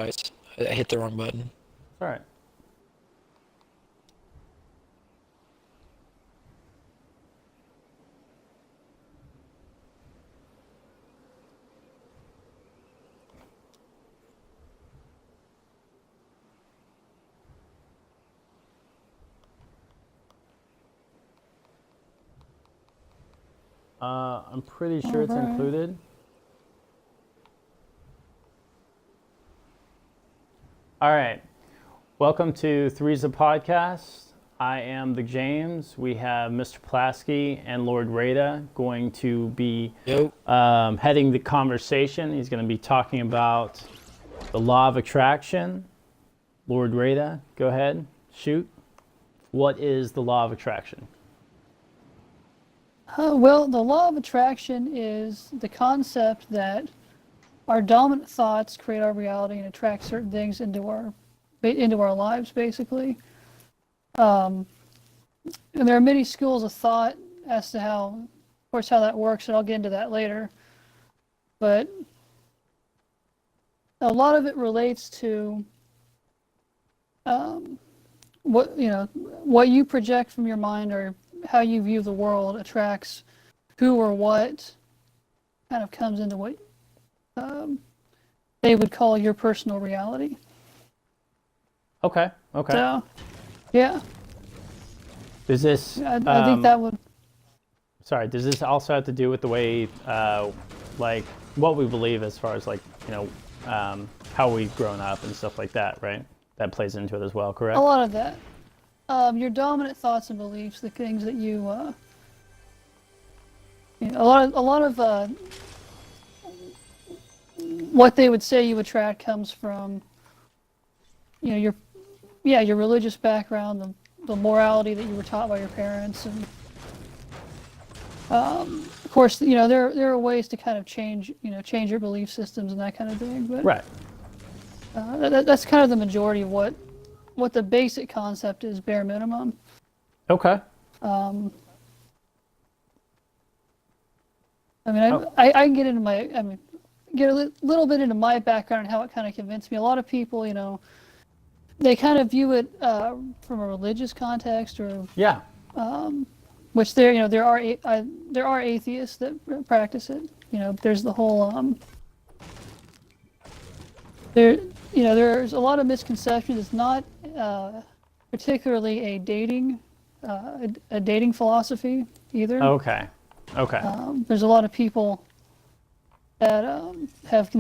apologize. I hit the wrong button. All right. I'm pretty sure it's included. All right. Welcome to Three's a Podcast. I am the James. We have Mr. Plasky and Lord Reida going to be heading the conversation. He's going to be talking about the law of attraction. Lord Reida, go ahead, shoot. What is the law of attraction? Well, the law of attraction is the concept that our dominant thoughts create our reality and attract certain things into our lives, basically. And there are many schools of thought as to how that works, and I'll get into that later. But a lot of it relates to what you project from your mind, or how you view the world attracts who or what kind of comes into what they would call your personal reality. Okay. So, yeah. Does this? I think that would. Sorry. Does this also have to do with the way, like, what we believe as far as, like, how we've grown up and stuff like that, right? That plays into it as well, correct? A lot of that. Your dominant thoughts and beliefs, the things that a lot of what they would say you attract comes from, your religious background, the morality that you were taught by your parents, and of course, there are ways to kind of change your belief systems and that kind of thing. But right. That's kind of the majority of what the basic concept is, bare minimum. Okay. I can get into get a little bit into my background and how it kind of convinced me. A lot of people, they kind of view it from a religious context, or which there are atheists that practice it. There's the whole there's a lot of misconceptions. It's not particularly a dating philosophy either. Okay. There's a lot of people that have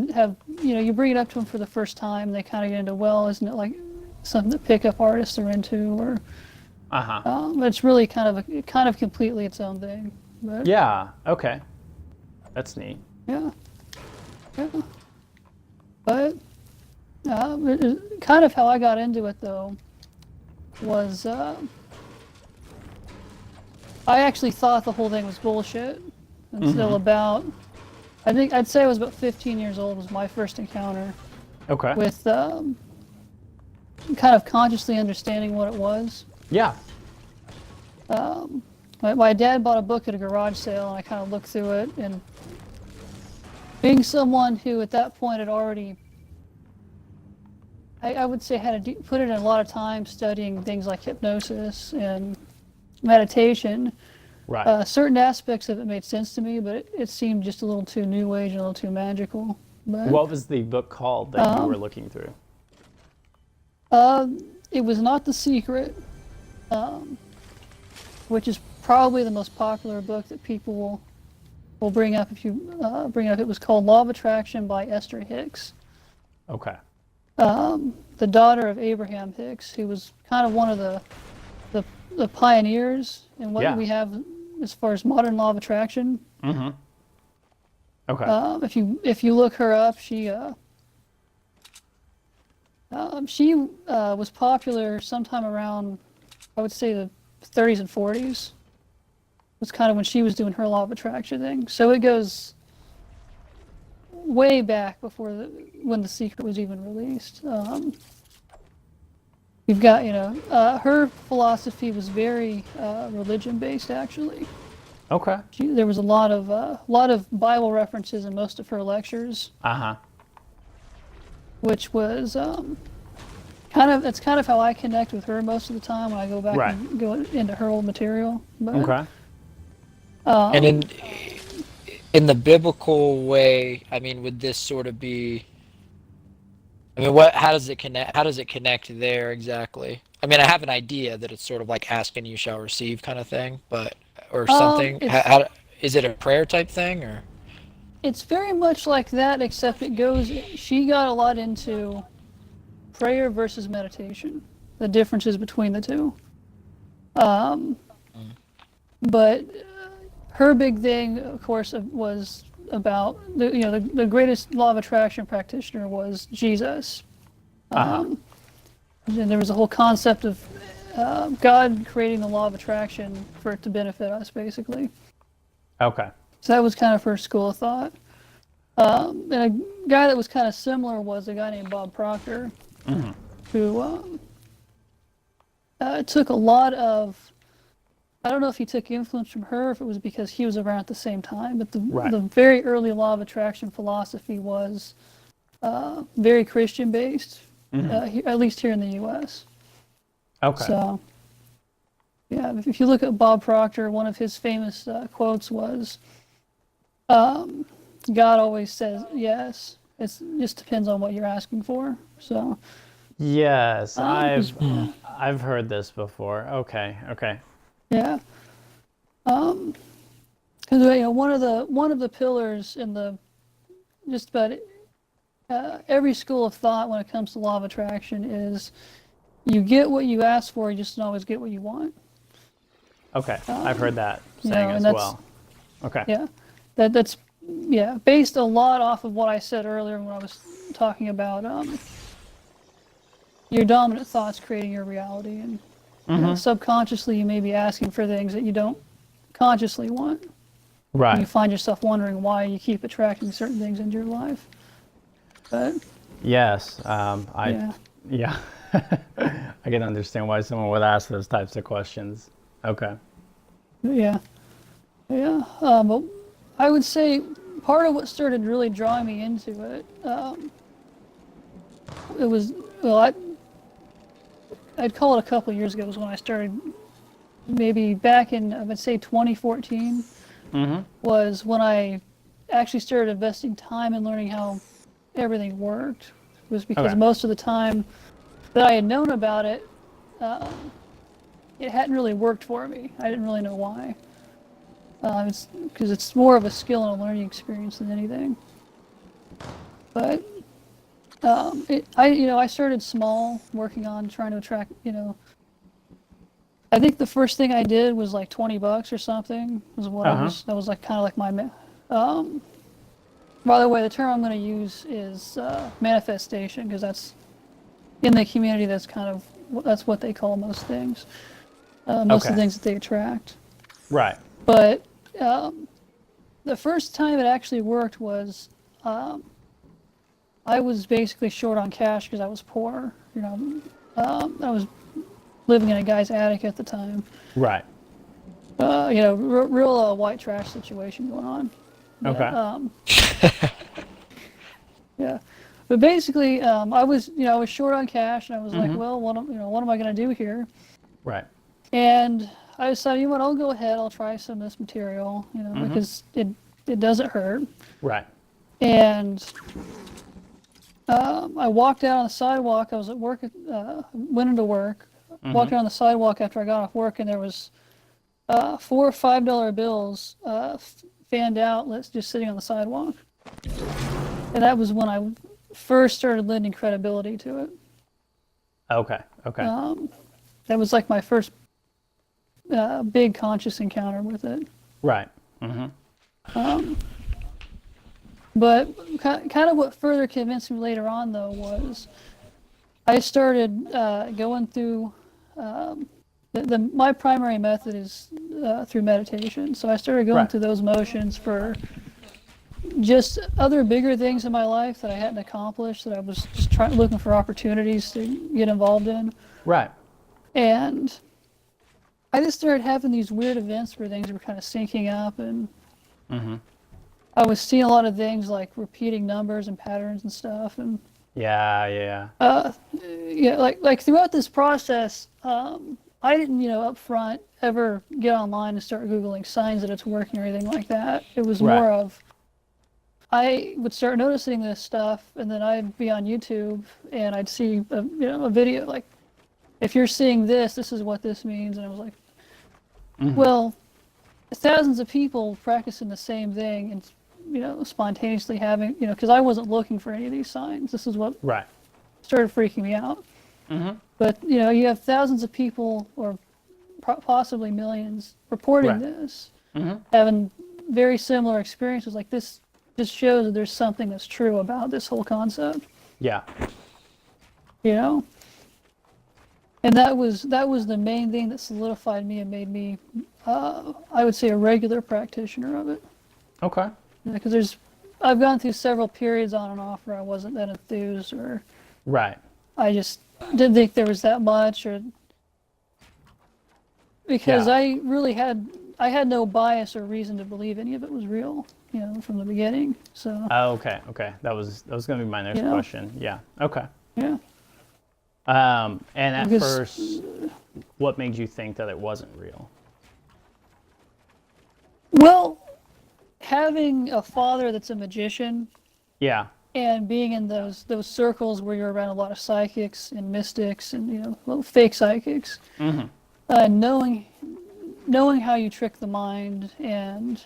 you bring it up to them for the first time, and they kind of get into, well, isn't it like something that pickup artists are into, or but it's really kind of completely its own thing. But, yeah. Okay. That's neat. Yeah. But kind of how I got into it, though, was I actually thought the whole thing was bullshit until I'd say I was about 15 years old was my first encounter with kind of consciously understanding what it was. Yeah. My dad bought a book at a garage sale, and I kind of looked through it, and being someone who at that point had already, I would say, had to put in a lot of time studying things like hypnosis and meditation. Right. Certain aspects of it made sense to me, but it seemed just a little too new age and a little too magical. But, what was the book called that you were looking through? It was not The Secret, which is probably the most popular book that people will bring up if you bring it up. It was called Law of Attraction by Esther Hicks. Okay. The daughter of Abraham Hicks, who was kind of one of the pioneers in what we have as far as modern law of attraction. Mm-hmm. Okay. If you look her up, she was popular sometime around, I would say, the 30s and 40s. Was kind of when she was doing her law of attraction thing. So it goes way back before when The Secret was even released. You've got, her philosophy was very religion-based, actually. Okay. There was a lot of Bible references in most of her lectures. which was that's kind of how I connect with her most of the time when I go back and go into her old material. But, Okay. And in the biblical way, I mean, would this sort of be? I mean, how does it connect? How does it connect there exactly? I mean, I have an idea that it's sort of like ask and you shall receive kind of thing, but or something. How is it a prayer type thing or? It's very much like that, except it goes. She got a lot into prayer versus meditation, the differences between the two. But her big thing, of course, was about the greatest law of attraction practitioner was Jesus. And there was a whole concept of God creating the law of attraction for it to benefit us, basically. Okay. So that was kind of her school of thought. And a guy that was kind of similar was a guy named Bob Proctor, who took a lot of, I don't know if he took influence from her, or if it was because he was around at the same time, but the very early law of attraction philosophy was very Christian-based, at least here in the U.S. Okay. So, yeah, if you look at Bob Proctor, one of his famous quotes was, God always says yes. It just depends on what you're asking for. So. Yes, I've heard this before. Okay. Yeah. Because one of the pillars in the just about every school of thought when it comes to law of attraction is you get what you ask for, you just don't always get what you want. Okay, I've heard that saying as well. Okay. Yeah, that's based a lot off of what I said earlier when I was talking about your dominant thoughts creating your reality, and subconsciously you may be asking for things that you don't consciously want. Right. And you find yourself wondering why you keep attracting certain things into your life. But yes, yeah. I can understand why someone would ask those types of questions. Okay. Yeah. But I would say part of what started really drawing me into it, it was, I'd call it a couple of years ago was when I started, maybe back in, I would say 2014, was when I actually started investing time in learning how everything worked. It was because most of the time that I had known about it, it hadn't really worked for me. I didn't really know why. It's because it's more of a skill and a learning experience than anything. But I started small, working on trying to attract. I think the first thing I did was like $20 or something. Was what that was like kind of like my. By the way, the term I'm going to use is manifestation, because that's in the community. That's what they call most things. Most of the things that they attract. Right. But the first time it actually worked was I was basically short on cash because I was poor. I was living in a guy's attic at the time. Right. Real white trash situation going on. Okay. Yeah. But basically, I was short on cash, and I was like, well, what am I going to do here? Right. And I decided, I'll go ahead. I'll try some of this material, because it doesn't hurt. Right. And I walked out on the sidewalk. I was at work. Went into work. Walked out on the sidewalk after I got off work, and there was $4 or $5 bills fanned out, just sitting on the sidewalk. And that was when I first started lending credibility to it. Okay. That was like my first big conscious encounter with it. Right. But kind of what further convinced me later on, though, was I started going through my primary method is through meditation. So I started going through those motions for just other bigger things in my life that I hadn't accomplished, that I was just looking for opportunities to get involved in. Right. And I just started having these weird events where things were kind of syncing up, and I was seeing a lot of things like repeating numbers and patterns and stuff. And Yeah. Yeah, like throughout this process, I didn't, up front ever get online and start Googling signs that it's working or anything like that. It was Right. more of I would start noticing this stuff, and then I'd be on YouTube and I'd see a video like, if you're seeing this, this is what this means, and I was like, well, thousands of people practicing the same thing and spontaneously having because I wasn't looking for any of these signs. This is what Right. started freaking me out. But you have thousands of people, or possibly millions, reporting Right. this, having very similar experiences. Like this just shows that there's something that's true about this whole concept. Yeah. And that was the main thing that solidified me and made me, I would say, a regular practitioner of it. Okay. Because I've gone through several periods on and off where I wasn't that enthused, or Right. I just didn't think there was that much, or because Yeah. I had no bias or reason to believe any of it was real, from the beginning. So Oh, okay. That was going to be my next question. Yeah. Okay. yeah. And at Because- first, what made you think that it wasn't real? Well, having a father that's a magician Yeah. and being in those circles where you're around a lot of psychics and mystics and little fake psychics, knowing how you trick the mind and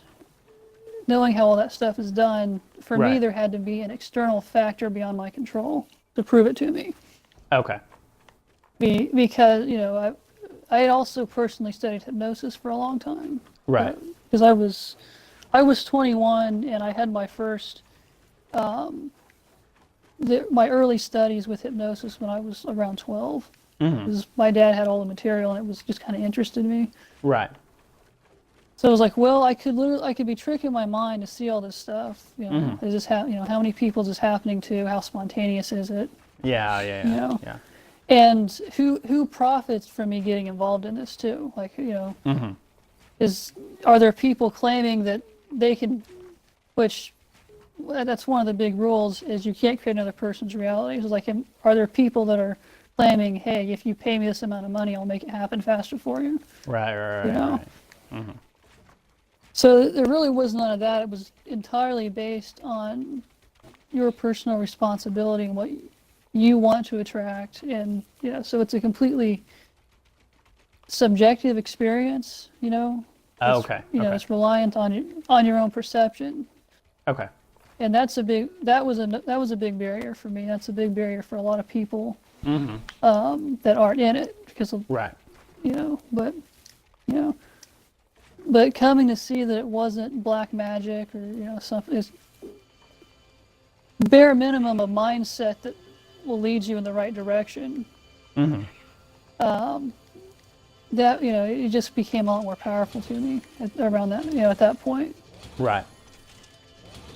knowing how all that stuff is done, for me Right. there had to be an external factor beyond my control to prove it to me. Okay. Because I had also personally studied hypnosis for a long time. Right. Because I was 21 and I had my first my early studies with hypnosis when I was around 12. Because my dad had all the material and it was just kind of interested me. Right. So I was like, well, I could be tricking my mind to see all this stuff. Is this how many people is this happening to? How spontaneous is it? Yeah. Yeah. And who profits from me getting involved in this too? Like, are there people claiming that they can, which that's one of the big rules, is you can't create another person's reality. It's like, are there people that are claiming, hey, if you pay me this amount of money, I'll make it happen faster for you? Right. Right. So there really was none of that. It was entirely based on your personal responsibility and what you want to attract. And, so it's a completely subjective experience, Oh, okay. It's reliant on your own perception. Okay. And that was a big barrier for me. That's a big barrier for a lot of people that aren't in it because of, Right. But coming to see that it wasn't black magic or something, is bare minimum a mindset that will lead you in the right direction. That it just became a lot more powerful to me around that at that point. Right.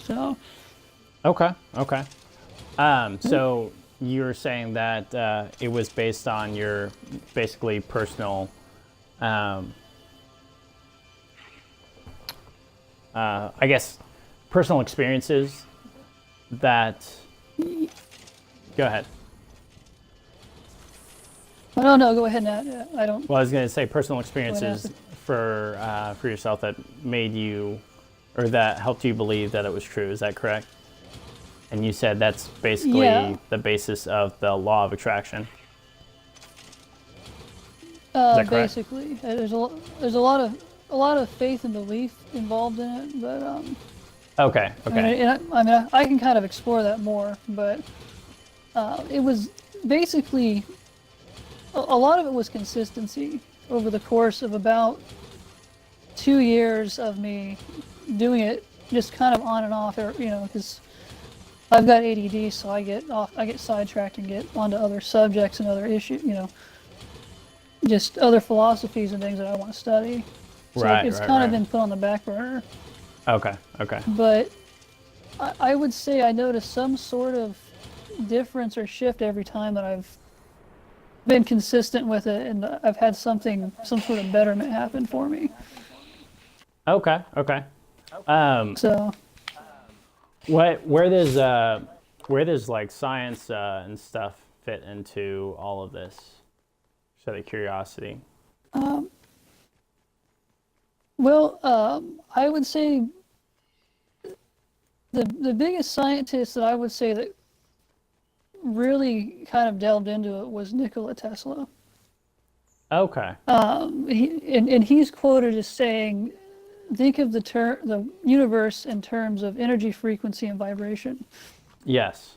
So Okay. So you're saying that it was based on your basically personal, I guess, personal experiences that. Go ahead. I don't know. Go ahead, Nat. I don't. Well, I was going to say personal experiences ahead. for yourself that made you, or that helped you believe that it was true. Is that correct? And you said that's basically the basis of the law of attraction. Is that correct? Basically, there's a lot of faith and belief involved in it, but Okay. I can kind of explore that more, but it was basically a lot of it was consistency over the course of about 2 years of me doing it just kind of on and off, because I've got ADD, so I get sidetracked and get onto other subjects and other issues, just other philosophies and things that I want to study. So it's kind of been put on the back burner. Okay. But I would say I noticed some sort of difference or shift every time that I've been consistent with it, and I've had some sort of betterment happen for me. Okay. So Where does Where does like science and stuff fit into all of this? Just out of curiosity. Well, I would say the biggest scientist that I would say that really kind of delved into it was Nikola Tesla. Okay. He's quoted as saying, "Think of the universe in terms of energy, frequency, and vibration." Yes.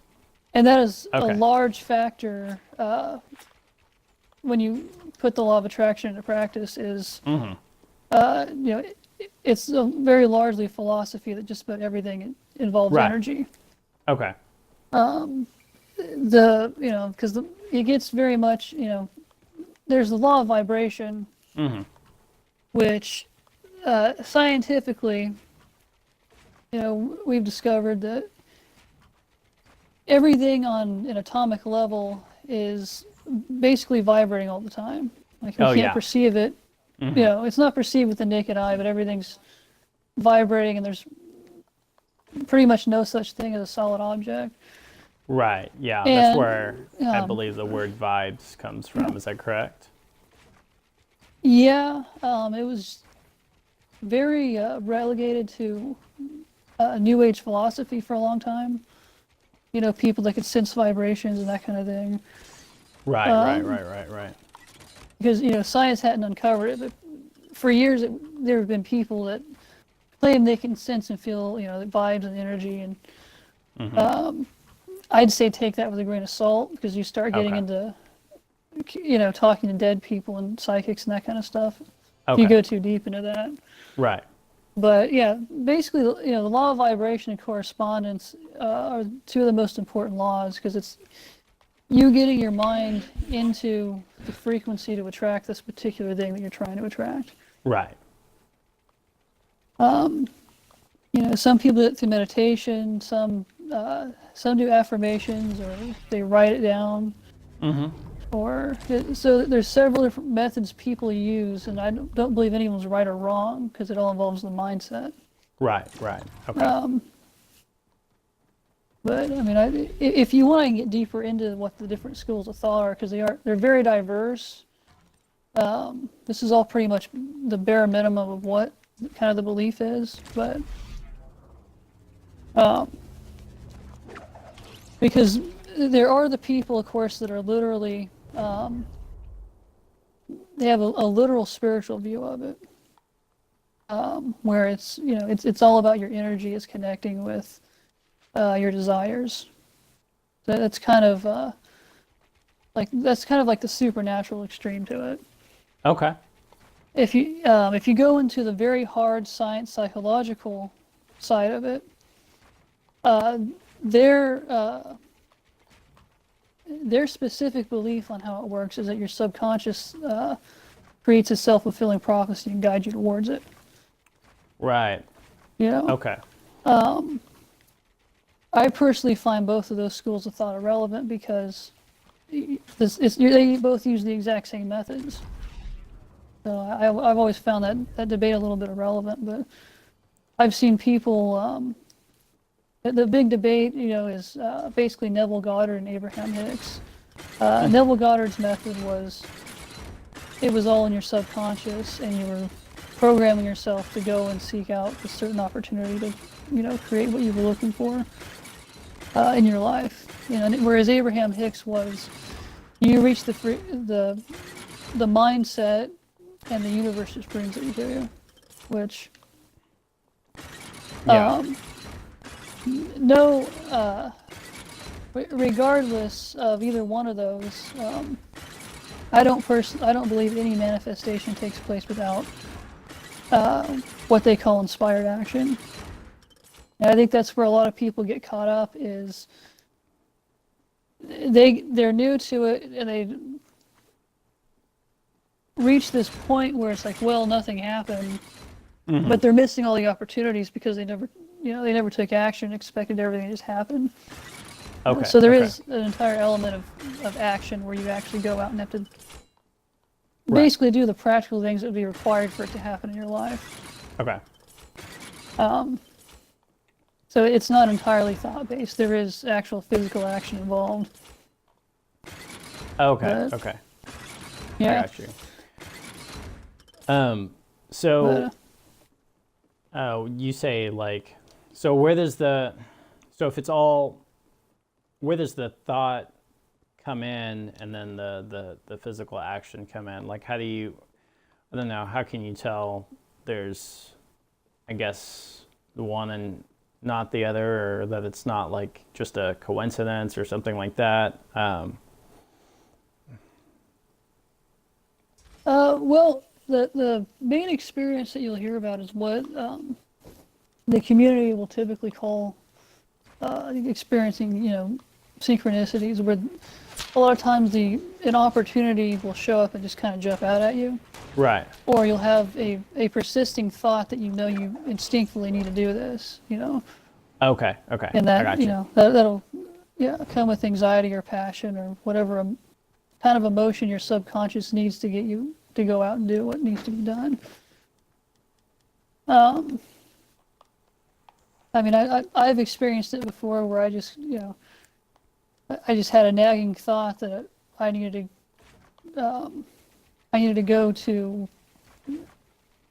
And that is Okay. a large factor when you put the law of attraction into practice. Mm-hmm. It's a very largely philosophy that just about everything involves Right. energy. Okay. Because it gets very much, there's the law of vibration, Mm-hmm. which scientifically, we've discovered that everything on an atomic level is basically vibrating all the time. Like we can't perceive it. Mm-hmm. It's not perceived with the naked eye, but everything's vibrating, and there's pretty much no such thing as a solid object. Right. Yeah. And, That's where I believe the word vibes comes from. Is that correct? Yeah. It was very relegated to New Age philosophy for a long time. People that could sense vibrations and that kind of thing. Right. Because science hadn't uncovered it, but for years there have been people that claim they can sense and feel the vibes and energy, and I'd say take that with a grain of salt, because you start getting into talking to dead people and psychics and that kind of stuff if you go too deep into that. Right. But yeah, basically, the law of vibration and correspondence are two of the most important laws, because it's you getting your mind into the frequency to attract this particular thing that you're trying to attract. Right. Some people do it through meditation, some do affirmations, or they write it down. Mm-hmm. So there's several different methods people use, and I don't believe anyone's right or wrong, because it all involves the mindset. Right. Okay. But I mean, if you want to get deeper into what the different schools of thought are, because they're very diverse. This is all pretty much the bare minimum of what kind of the belief is, but because there are the people, of course, that are literally they have a literal spiritual view of it, where it's all about your energy is connecting with your desires. So that's kind of like the supernatural extreme to it. Okay. If you go into the very hard science psychological side of it, their specific belief on how it works is that your subconscious creates a self-fulfilling prophecy and guides you towards it. Right. Okay. I personally find both of those schools of thought irrelevant, because they both use the exact same methods. So I've always found that debate a little bit irrelevant, but I've seen people. The big debate, is basically Neville Goddard and Abraham Hicks. Neville Goddard's method was all in your subconscious, and you were programming yourself to go and seek out a certain opportunity to, create what you were looking for in your life. Whereas Abraham Hicks was, you reach the mindset, and the universe just brings it to you, which no, regardless of either one of those, I don't believe any manifestation takes place without what they call inspired action. And I think that's where a lot of people get caught up, is they're new to it, and they reach this point where it's like, well, nothing happened, but they're missing all the opportunities because they never took action, expected everything to just happen. Okay. So there is an entire element of action where you actually go out and have to basically do the practical things that would be required for it to happen in your life. Okay. So it's not entirely thought-based. There is actual physical action involved. Okay. But, Okay. yeah. I got you. So, you say like, so where does the, so if it's all, where does the thought come in and then the physical action come in? Like, how do you, I don't know, how can you tell there's, I guess, the one and not the other, or that it's not like just a coincidence or something like that? Well, the main experience that you'll hear about is what the community will typically call experiencing, synchronicities, where a lot of times an opportunity will show up and just kind of jump out at you, Right. or you'll have a persisting thought that you instinctively need to do this, Okay. Okay. and I that got you. that'll come with anxiety or passion or whatever kind of emotion your subconscious needs to get you to go out and do what needs to be done. I mean, I've experienced it before where I just had a nagging thought that I needed to go to.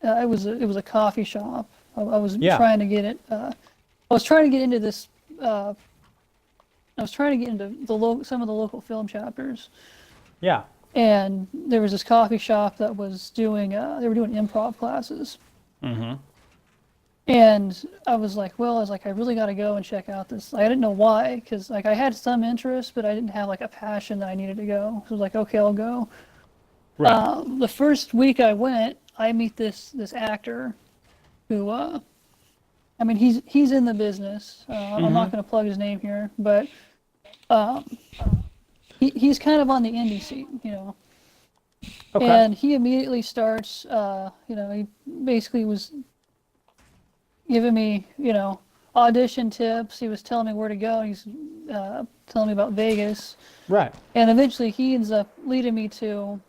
It was a coffee shop. I was trying to get it. I was trying to get into this. I was trying to get into some of the local film chapters. Yeah. And there was this coffee shop that was doing. They were doing improv classes. Mm-hmm. And I was like, I really got to go and check out this. I didn't know why, because I had some interest, but I didn't have a passion that I needed to go. So I was like, okay, I'll go. Right. The first week I went, I meet this actor, who, I mean, he's in the business. I'm not going to plug his name here, but he's kind of on the indie scene, Okay. And he immediately starts, he basically was giving me, audition tips. He was telling me where to go. He's telling me about Vegas. Right. And eventually he ends up leading me to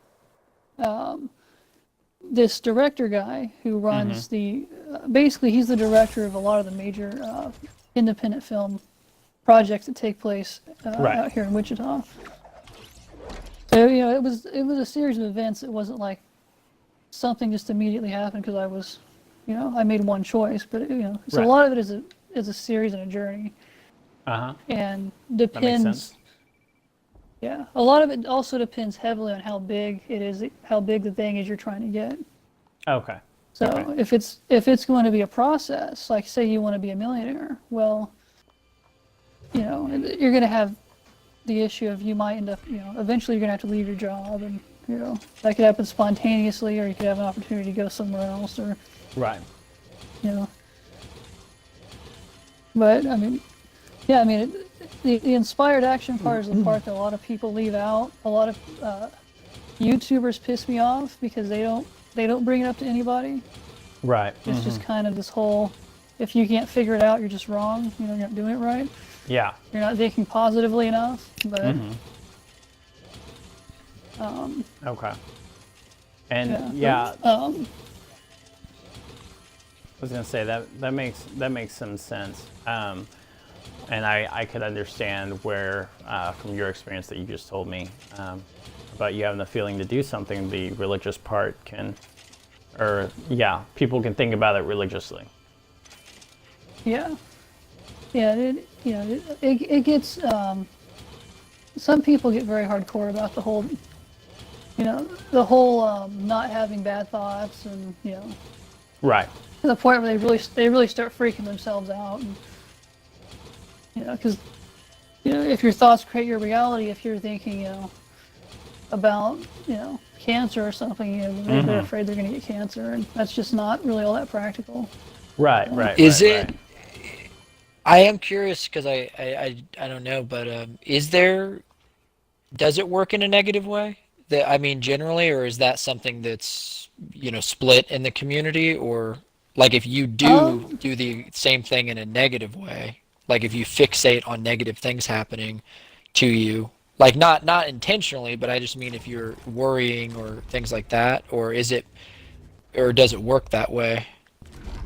this director guy who runs basically he's the director of a lot of the major independent film projects that take place out here in Wichita. So, it was a series of events. It wasn't like something just immediately happened because I was, I made one choice, but so a lot of it is a series and a journey. And depends. That makes sense. Yeah, a lot of it also depends heavily on how big it is, how big the thing is you're trying to get. Okay. So Okay. if it's going to be a process, like say you want to be a millionaire, well, you're going to have the issue of you might end up, eventually you're going to have to leave your job, and that could happen spontaneously, or you could have an opportunity to go somewhere else, or Right. But I mean, yeah, I mean, the inspired action part is the part that a lot of people leave out. A lot of YouTubers piss me off because they don't bring it up to anybody. Right. It's just kind of this whole, if you can't figure it out, you're just wrong. You're not doing it right. Yeah. You're not thinking positively enough. But Okay. And yeah. I was gonna say that makes some sense, and I could understand where, from your experience that you just told me, about you having the feeling to do something, the religious part can, people can think about it religiously. Yeah. It gets. Some people get very hardcore about the whole, not having bad thoughts, and Right. to the point where they really start freaking themselves out, and because if your thoughts create your reality, if you're thinking about cancer or something, they're afraid they're going to get cancer, and that's just not really all that practical. Right. Is it? Right. I am curious because I don't know, but does it work in a negative way? I mean, generally, or is that something that's split in the community, or like if you do the same thing in a negative way, like if you fixate on negative things happening to you, like not intentionally, but I just mean if you're worrying or things like that, or does it work that way?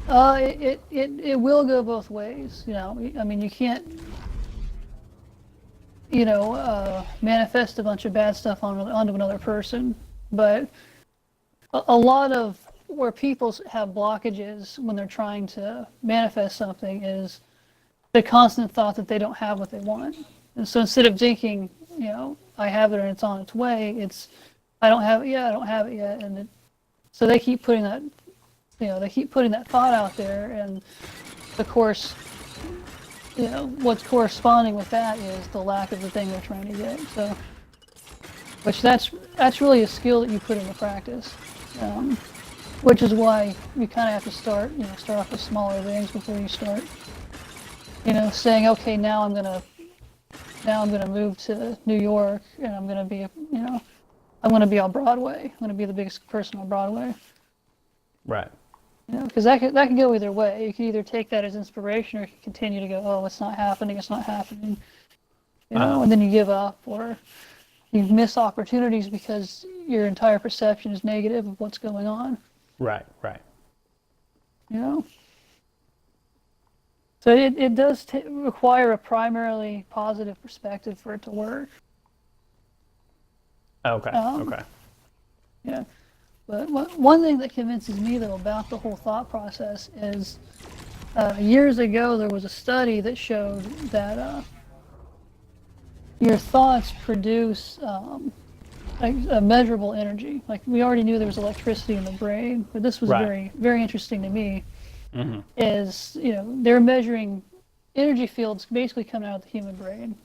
It will go both ways. You know, I mean, you can't, manifest a bunch of bad stuff onto another person. But a lot of where people have blockages when they're trying to manifest something is the constant thought that they don't have what they want. And so instead of thinking, I have it and it's on its way, it's, I don't have it yet, I don't have it yet. So they keep putting that, thought out there. And of course, what's corresponding with that is the lack of the thing they're trying to get. So, which that's really a skill that you put into practice. Which is why you kind of have to start off with smaller things before you start, saying, okay, now I'm gonna move to New York and I'm gonna be, I'm gonna be on Broadway. I'm gonna be the biggest person on Broadway. Right. Because that can go either way. You can either take that as inspiration, or you can continue to go, oh, it's not happening, and then you give up, or you miss opportunities because your entire perception is negative of what's going on. Right. So it does require a primarily positive perspective for it to work. Okay. Okay. Yeah. But one thing that convinces me, though, about the whole thought process is years ago there was a study that showed that your thoughts produce a measurable energy. Like, we already knew there was electricity in the brain, but this was very, very interesting to me. Mm-hmm. Is, they're measuring energy fields basically coming out of the human brain,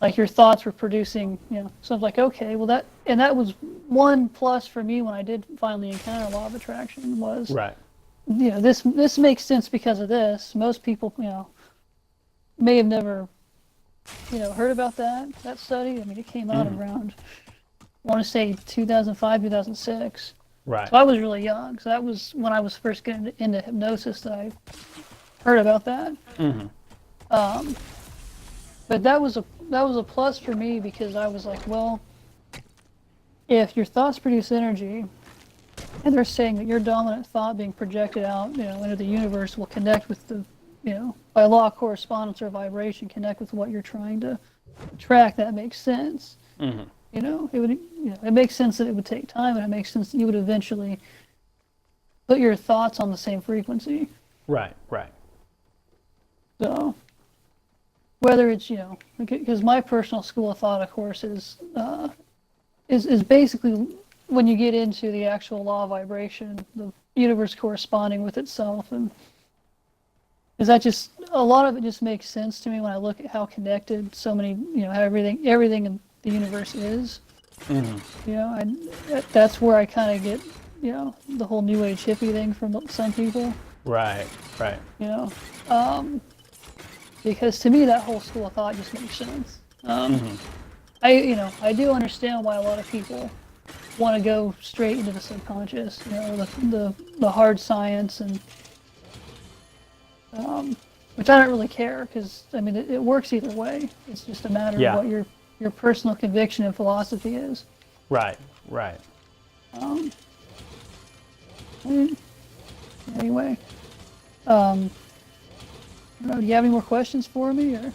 like your thoughts were producing, so I was like, okay, well that was one plus for me when I did finally encounter law of attraction was, this makes sense because of this. Most people, may have never, heard about that study. I mean, it came out around, I want to say 2005, 2006. Right. So I was really young. So that was when I was first getting into hypnosis that I heard about that. Mm-hmm. But that was a plus for me because I was like, well, if your thoughts produce energy, and they're saying that your dominant thought being projected out, into the universe will connect with the, by law of correspondence or vibration, connect with what you're trying to track. That makes sense. Mm-hmm. It would, it makes sense that it would take time, and it makes sense that you would eventually put your thoughts on the same frequency. Right. So, whether it's, because my personal school of thought, of course, is basically when you get into the actual law of vibration, the universe corresponding with itself, and is that just a lot of it just makes sense to me when I look at how connected so many, how everything in the universe is. Mm-hmm. That's where I kind of get, the whole New Age hippie thing from some people. Right. Because to me that whole school of thought just makes sense. I do understand why a lot of people want to go straight into the subconscious, the hard science, and which I don't really care, because I mean it works either way. It's just a matter of what your personal conviction and philosophy is. Right. Anyway, do you have any more questions for me, or?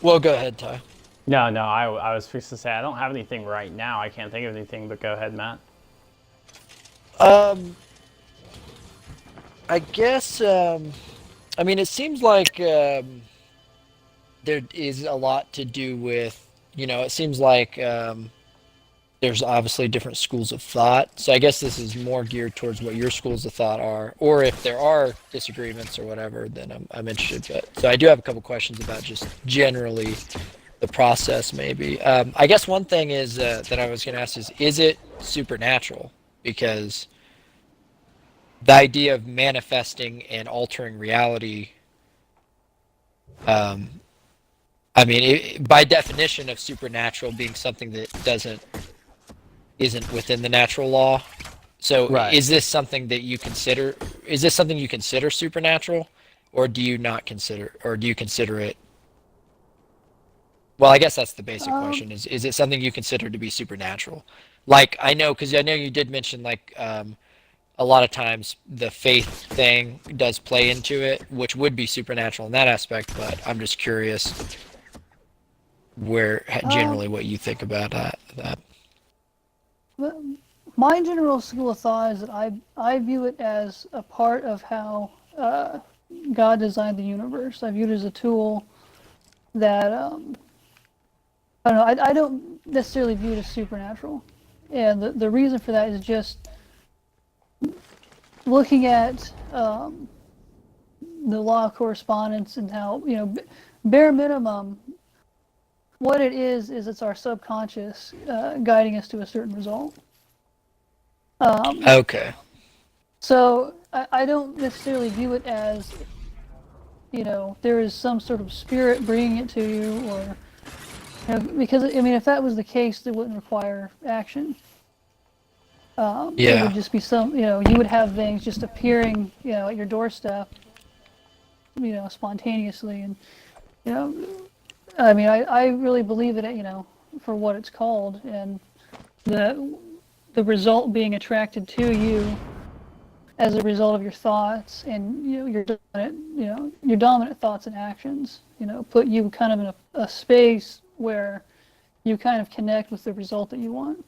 Well, go ahead, Ty. No, I was fixed to say I don't have anything right now. I can't think of anything, but go ahead, Matt. I guess, I mean, it seems like there is a lot to do with, it seems like there's obviously different schools of thought. So I guess this is more geared towards what your schools of thought are, or if there are disagreements or whatever, then I'm interested. But so I do have a couple questions about just generally the process, maybe. I guess one thing is that I was going to ask is it supernatural? Because the idea of manifesting and altering reality, I mean, by definition of supernatural being something that isn't within the natural law. So is this something that you consider? Is this something you consider supernatural, or do you not consider, or do you consider it? Well, I guess that's the basic question. Is it something you consider to be supernatural? Like I know, because I know you did mention like a lot of times the faith thing does play into it, which would be supernatural in that aspect. But I'm just curious where Um, generally what you think about that. but my general school of thought is that I view it as a part of how God designed the universe. I view it as a tool that I don't know. I don't necessarily view it as supernatural, and the reason for that is just looking at the law of correspondence and how bare minimum, what it is it's our subconscious guiding us to a certain result. Okay. So I don't necessarily view it as there is some sort of spirit bringing it to you, or because I mean if that was the case, it wouldn't require action. It Yeah. would just be you would have things just appearing at your doorstep, spontaneously, and you know I mean I really believe in it, for what it's called, and the the result being attracted to you as a result of your thoughts and your dominant thoughts and actions, put you kind of in a space where you kind of connect with the result that you want.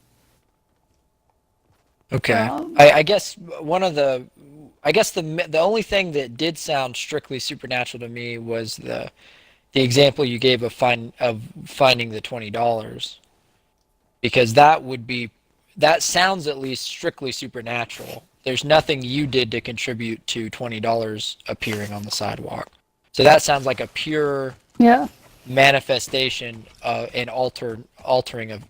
Okay. Um, I guess one of the I guess the only thing that did sound strictly supernatural to me was the example you gave of finding the $20, because that sounds at least strictly supernatural. There's nothing you did to contribute to $20 appearing on the sidewalk. So that sounds like a pure yeah, manifestation and altering of.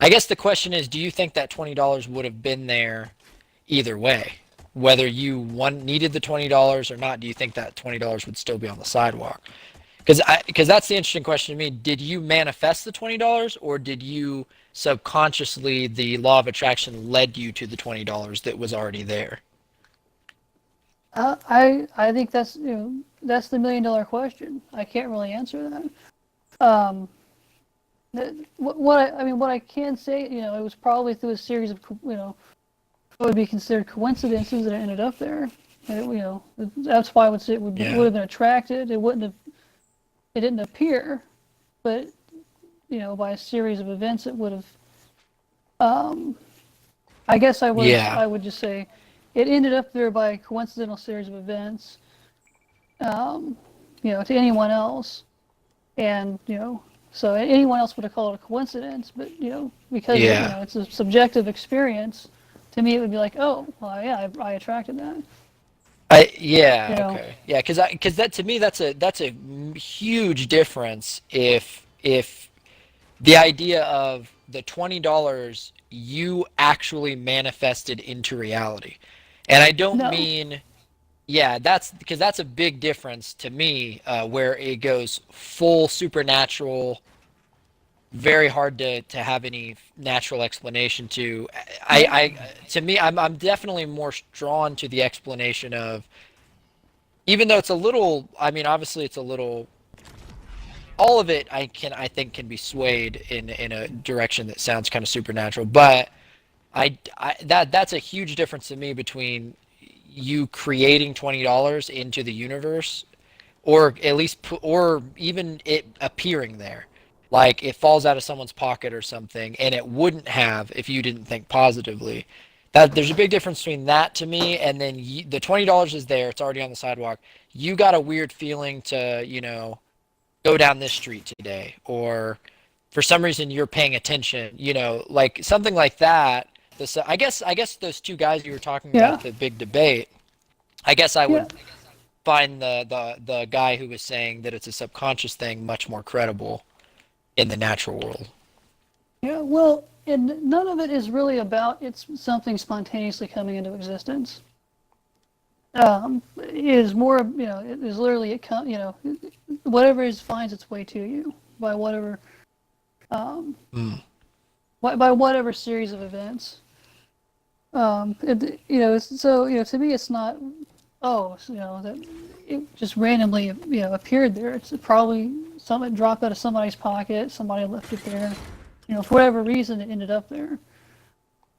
I guess the question is, do you think that $20 would have been there either way? Whether you needed the $20 or not, do you think that $20 would still be on the sidewalk? Because that's the interesting question to me. Did you manifest the $20, or did you subconsciously, the law of attraction led you to the $20 that was already there? I think that's the $1 million question. I can't really answer that. Um, what I can say, it was probably through a series of what would be considered coincidences that it ended up there. And that's why I would say it would Yeah. have been attracted. It didn't appear, but by a series of events, it would have. Um, I guess Yeah. I would just say it ended up there by a coincidental series of events. Um, to anyone else, and so anyone else would have called it a coincidence, but because Yeah. it's a subjective experience. To me, it would be like, oh, well, yeah, I attracted that. Yeah, You know, okay. Yeah, because that to me that's a huge difference if the idea of the $20 you actually manifested into reality. And I don't no, mean, yeah, that's because that's a big difference to me, where it goes full supernatural, very hard to have any natural explanation to. yeah, To me, I'm definitely more drawn to the explanation of, even though it's a little, I mean, obviously it's a little, all of it I think can be swayed in a direction that sounds kind of supernatural, but that's a huge difference to me between you creating $20 into the universe, or at least or even it appearing there, like it falls out of someone's pocket or something, and it wouldn't have if you didn't think positively. That there's a big difference between that to me, and then the $20 is there, it's already on the sidewalk. You got a weird feeling to go down this street today, or for some reason you're paying attention, like something like that. I guess those two guys you were talking yeah, about, the big debate, I guess I yeah, would find the guy who was saying that it's a subconscious thing much more credible in the natural world. yeah. Well, and none of it is really about it's something spontaneously coming into existence. It is more, it is literally whatever finds its way to you by whatever um, Mm. by whatever series of events. So to me, it's not, oh, that it just randomly appeared there. It's probably something dropped out of somebody's pocket. Somebody left it there. For whatever reason, it ended up there.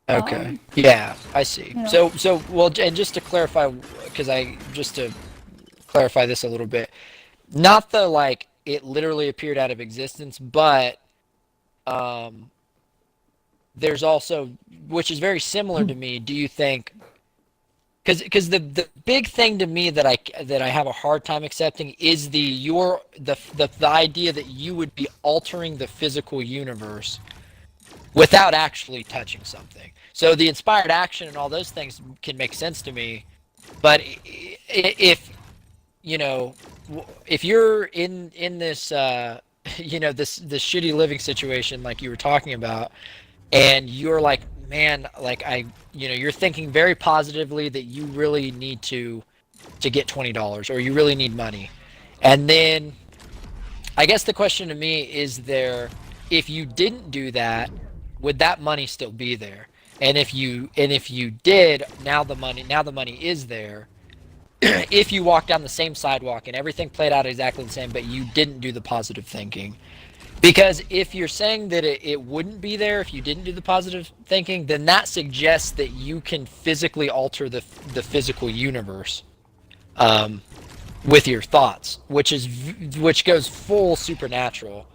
Okay. Yeah, I see. You know, So well, and just to clarify, just to clarify this a little bit, not the like it literally appeared out of existence, but um, there's also, which is very similar to me. Do you think? Because the big thing to me that I have a hard time accepting is the idea that you would be altering the physical universe without actually touching something. So the inspired action and all those things can make sense to me, but if you know, if you're in this this shitty living situation like you were talking about, and you're like, man, like you're thinking very positively that you really need to get $20 or you really need money, and then I guess the question to me is if you didn't do that, would that money still be there? And if you did, now the money is there. If you walk down the same sidewalk and everything played out exactly the same, but you didn't do the positive thinking. Because if you're saying that it wouldn't be there if you didn't do the positive thinking, then that suggests that you can physically alter the physical universe with your thoughts, which goes full supernatural,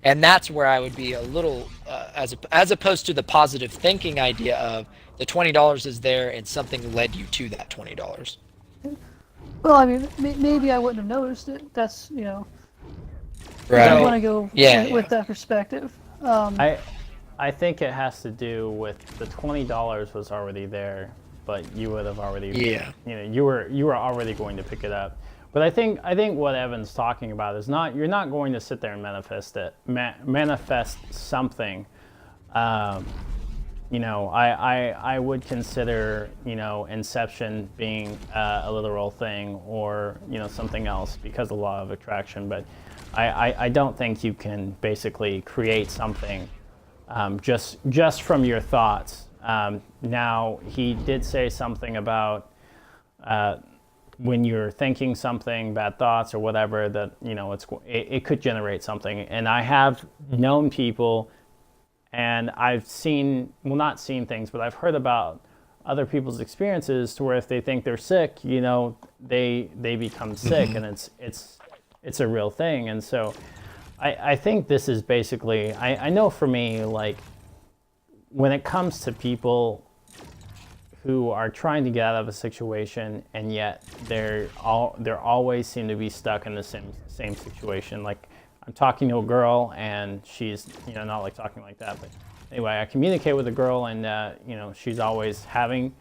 and that's where I would be a little as opposed to the positive thinking idea of the $20 is there and something led you to that $20. well, I mean, maybe I wouldn't have noticed it. That's Right. I want to go with that perspective. I think it has to do with the $20 was already there, but you would have already you were already going to pick it up. But I think what Evan's talking about is you're not going to sit there and manifest something. I would consider Inception being a literal thing, or something else because of the law of attraction. But I don't think you can basically create something just from your thoughts. Now he did say something about when you're thinking something, bad thoughts or whatever, that it could generate something. And I have known people, and I've seen, well, not seen things, but I've heard about other people's experiences to where if they think they're sick, they become sick, and it's a real thing. And so I think this is basically, I know for me, like when it comes to people who are trying to get out of a situation, and yet they're always seem to be stuck in the same situation. Like I'm talking to a girl, and she's not like talking like that, but anyway, I communicate with a girl, and she's always having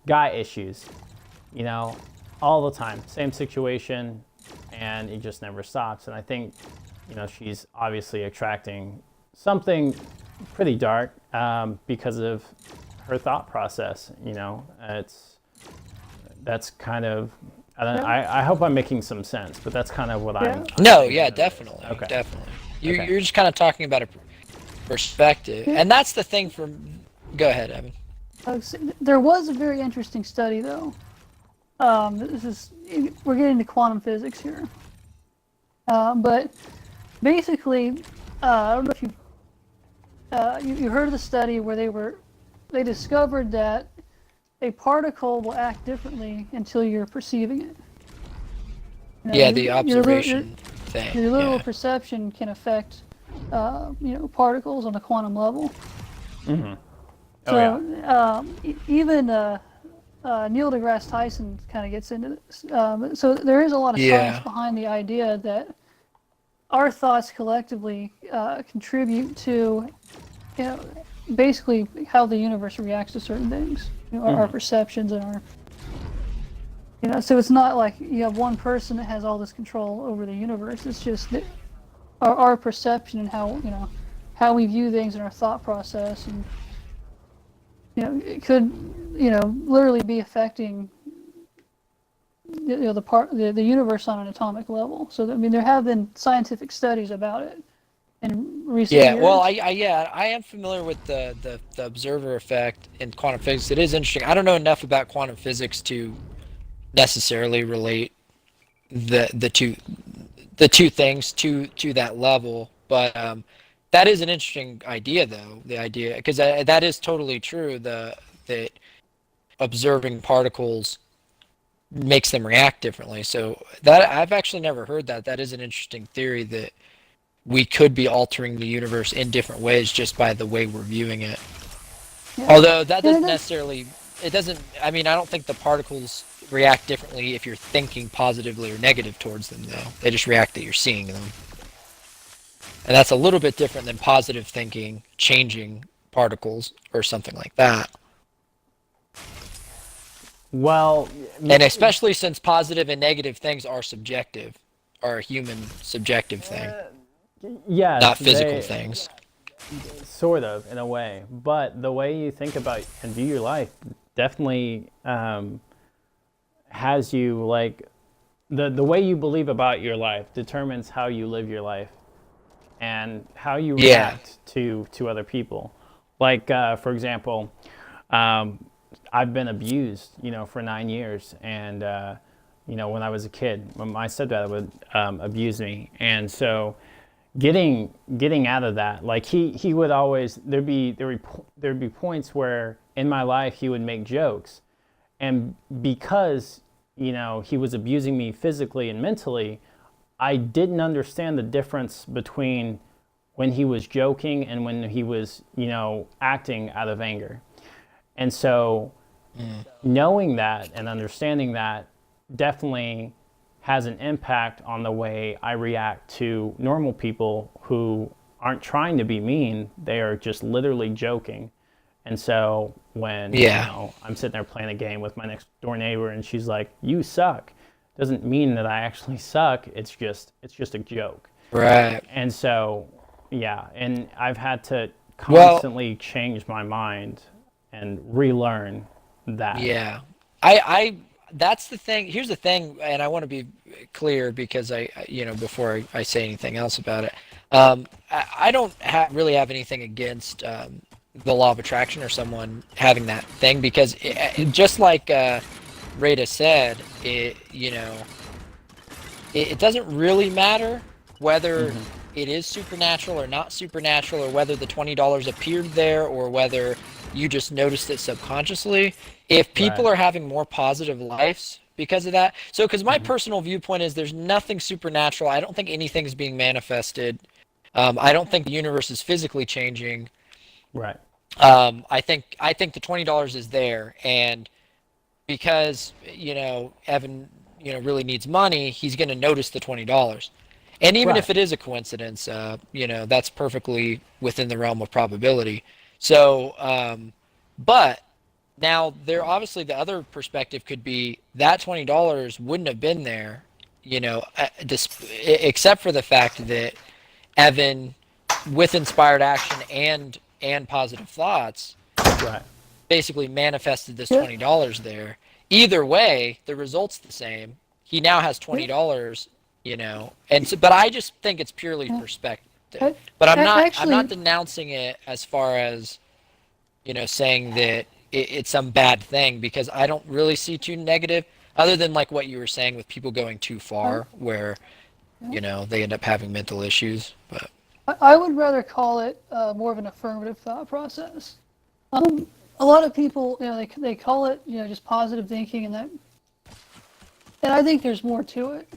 guy issues, all the time, same situation, and it just never stops. And I think she's obviously attracting something pretty dark because of her thought process. That's kind of, I hope I'm making some sense, but that's kind of what I'm No, yeah, definitely. Okay. Definitely. You're just kind of talking about a perspective, and that's the thing go ahead, Evan. There was a very interesting study, though. We're getting into quantum physics here, but basically, I don't know if you heard of the study where they discovered that a particle will act differently until you're perceiving it. The observation thing. Your literal perception can affect, particles on a quantum level. Mm-hmm. Even Neil deGrasse Tyson kind of gets into this. So there is a lot of science behind the idea that our thoughts collectively contribute to, basically how the universe reacts to certain things. Our perceptions and our, so it's not like you have one person that has all this control over the universe. It's just that our perception and how we view things in our thought process, and it could literally be affecting the universe on an atomic level. So there have been scientific studies about it in recent years. Well, I am familiar with the observer effect in quantum physics. It is interesting. I don't know enough about quantum physics to necessarily relate the two things to that level, but that is an interesting idea, though. The idea, because that is totally true. That observing particles makes them react differently. So that I've actually never heard that. That is an interesting theory that we could be altering the universe in different ways just by the way we're viewing it. Yeah. Although that doesn't necessarily, it doesn't, I mean, I don't think the particles react differently if you're thinking positively or negative towards them, though. They just react that you're seeing them. And that's a little bit different than positive thinking changing particles or something like that. Well, and especially since positive and negative things are subjective, are a human subjective thing. Yeah, not physical things. Sort of, in a way. But the way you think about and view your life definitely has you, like, the way you believe about your life determines how you live your life and how you react to other people. Like, for example, I've been abused, for 9 years. And, when I was a kid, my stepdad would abuse me. And so getting out of that, like he would always, there'd be points where in my life he would make jokes. And because, he was abusing me physically and mentally, I didn't understand the difference between when he was joking and when he was, acting out of anger. And so knowing that and understanding that definitely has an impact on the way I react to normal people who aren't trying to be mean. They are just literally joking. And so when I'm sitting there playing a game with my next door neighbor and she's like, "You suck," doesn't mean that I actually suck. It's just a joke. Right. And so, and I've had to constantly change my mind and relearn that. Yeah. I that's the thing. Here's the thing, and I want to be clear because before I say anything else about it, I don't really have anything against the law of attraction or someone having that thing, because just like Reida said, it doesn't really matter whether it is supernatural or not supernatural, or whether the $20 appeared there or whether you just noticed it subconsciously. If people are having more positive lives because of that. So, because my personal viewpoint is there's nothing supernatural. I don't think anything's being manifested. I don't think the universe is physically changing. Right. I think the $20 is there, and because Evan really needs money, he's going to notice the $20. And even if it is a coincidence, that's perfectly within the realm of probability. So, but now there obviously the other perspective could be that $20 wouldn't have been there, except for the fact that Evan, with inspired action and positive thoughts, basically manifested this $20 there. Either way, the result's the same. He now has $20, and so, but I just think it's purely perspective. But I'm not denouncing it as far as, saying that it's some bad thing, because I don't really see too negative, other than like what you were saying with people going too far, where, they end up having mental issues. But I would rather call it more of an affirmative thought process. A lot of people, they call it, just positive thinking, and I think there's more to it,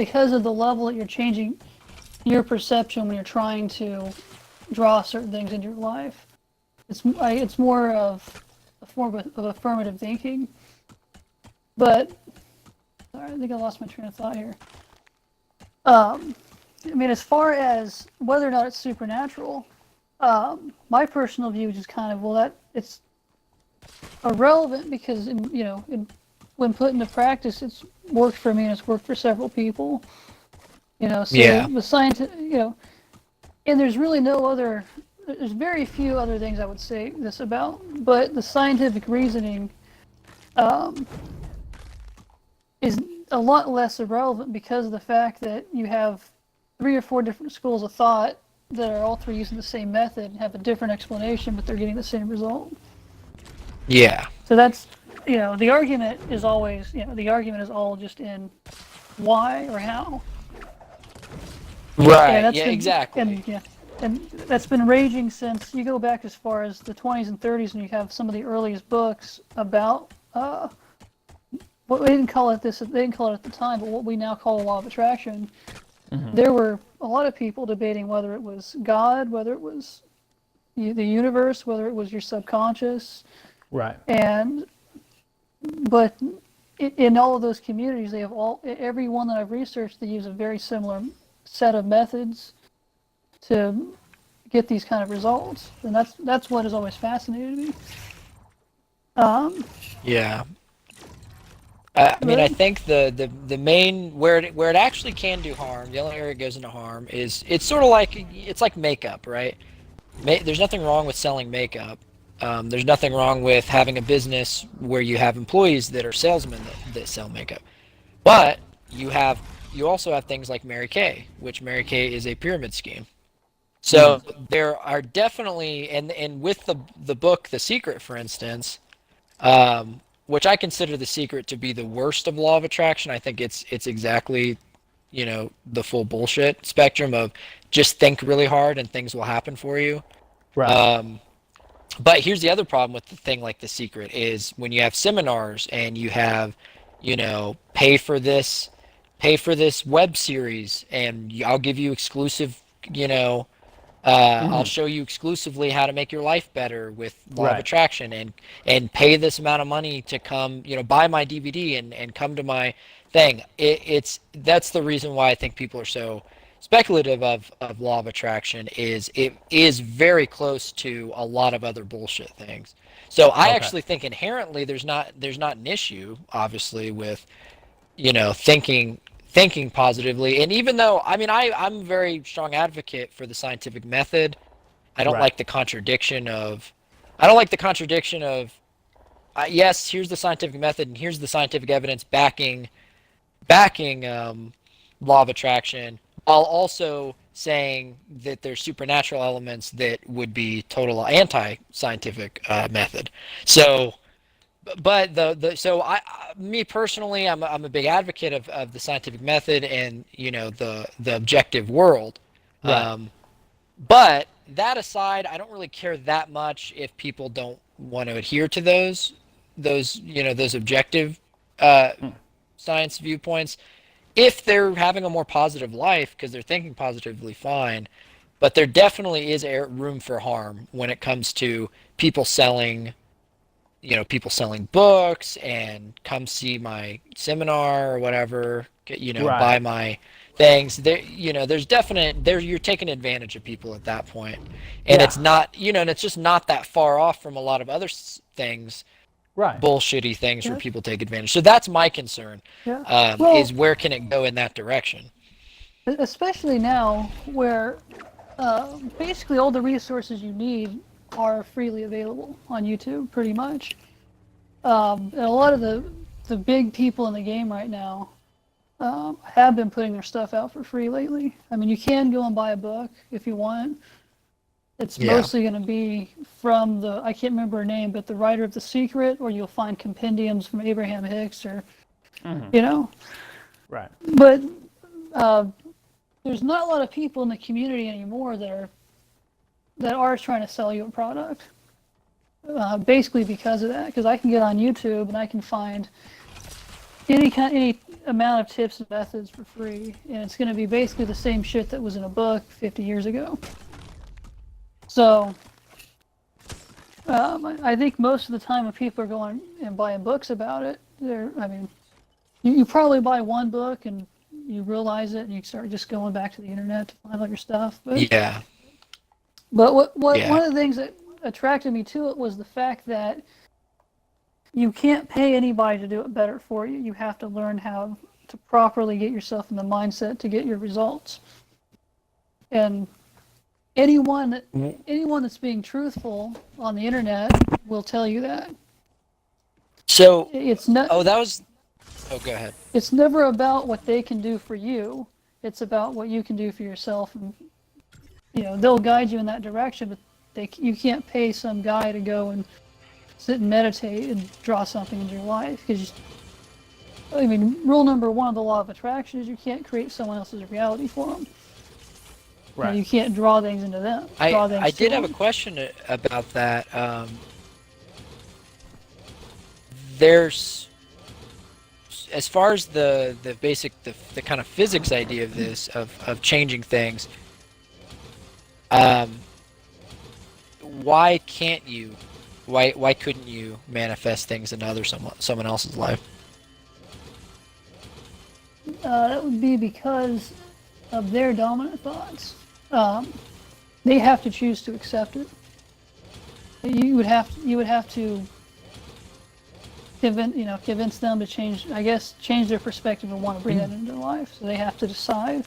because of the level that you're changing your perception when you're trying to draw certain things into your life. It's more of a form of affirmative thinking. But sorry, I think I lost my train of thought here. As far as whether or not it's supernatural, my personal view is just kind of, that it's irrelevant, because when put into practice, it's worked for me and it's worked for several people. The scientific, and there's really there's very few other things I would say this about, but the scientific reasoning is a lot less irrelevant, because of the fact that you have 3 or 4 different schools of thought that are all 3 using the same method and have a different explanation, but they're getting the same result. Yeah. So that's, the argument is always, the argument is all just in why or how. Right. Yeah. Exactly. And that's been raging since you go back as far as the 20s and 30s, and you have some of the earliest books about what they didn't call it this. They didn't call it at the time, but what we now call the law of attraction. There were a lot of people debating whether it was God, whether it was the universe, whether it was your subconscious. Right. But in all of those communities, they have every one that I've researched, they use a very similar set of methods to get these kind of results, and that's what has always fascinated me. Yeah. I mean, I think the main where it actually can do harm, the only area it goes into harm is it's sort of like it's like makeup, right? There's nothing wrong with selling makeup. There's nothing wrong with having a business where you have employees that are salesmen that sell makeup. But you also have things like Mary Kay, which Mary Kay is a pyramid scheme. So there are definitely, and with the book The Secret, for instance, which I consider The Secret to be the worst of law of attraction. I think it's exactly, the full bullshit spectrum of just think really hard and things will happen for you. Right. But here's the other problem with the thing like The Secret is when you have seminars and you have, pay for this web series and I'll give you exclusive, I'll show you exclusively how to make your life better with law of attraction and pay this amount of money to come, buy my DVD and come to my thing. That's the reason why I think people are so speculative of law of attraction is it is very close to a lot of other bullshit things. So I actually think inherently there's not an issue, obviously, with thinking positively. And even though I'm a very strong advocate for the scientific method, I don't like the contradiction of yes, here's the scientific method and here's the scientific evidence backing law of attraction, while also saying that there's supernatural elements that would be total anti-scientific method. So, but me personally, I'm a big advocate of the scientific method and the objective world. Right. But that aside, I don't really care that much if people don't want to adhere to those objective science viewpoints. If they're having a more positive life because they're thinking positively, fine. But there definitely is room for harm when it comes to people selling books and come see my seminar or whatever, buy my things. You're taking advantage of people at that point. And it's not, and it's just not that far off from a lot of other things. Right. Bullshitty things where people take advantage. So that's my concern. Yeah. Is where can it go in that direction? Especially now, where basically all the resources you need are freely available on YouTube, pretty much. And a lot of the big people in the game right now have been putting their stuff out for free lately. I mean, you can go and buy a book if you want. It's mostly going to be from I can't remember her name, but the writer of The Secret, or you'll find compendiums from Abraham Hicks, or, Right. But there's not a lot of people in the community anymore that are trying to sell you a product. Basically because of that, because I can get on YouTube and I can find any amount of tips and methods for free, and it's going to be basically the same shit that was in a book 50 years ago. So, I think most of the time when people are going and buying books about it, you probably buy one book and you realize it and you start just going back to the internet to find all your stuff. But one of the things that attracted me to it was the fact that you can't pay anybody to do it better for you. You have to learn how to properly get yourself in the mindset to get your results. And anyone that's being truthful on the internet will tell you that. So it's not. Oh, go ahead. It's never about what they can do for you. It's about what you can do for yourself, and they'll guide you in that direction. But you can't pay some guy to go and sit and meditate and draw something into your life, because rule number one of the law of attraction is you can't create someone else's reality for them. Right. You can't draw things into them. I did have a question about that. There's, as far as the basic, the kind of physics idea of this, of changing things, why can't you, why couldn't you manifest things into someone else's life? That would be because of their dominant thoughts. They have to choose to accept it. You would have to convince them to change their perspective and want to bring that into their life. So they have to decide.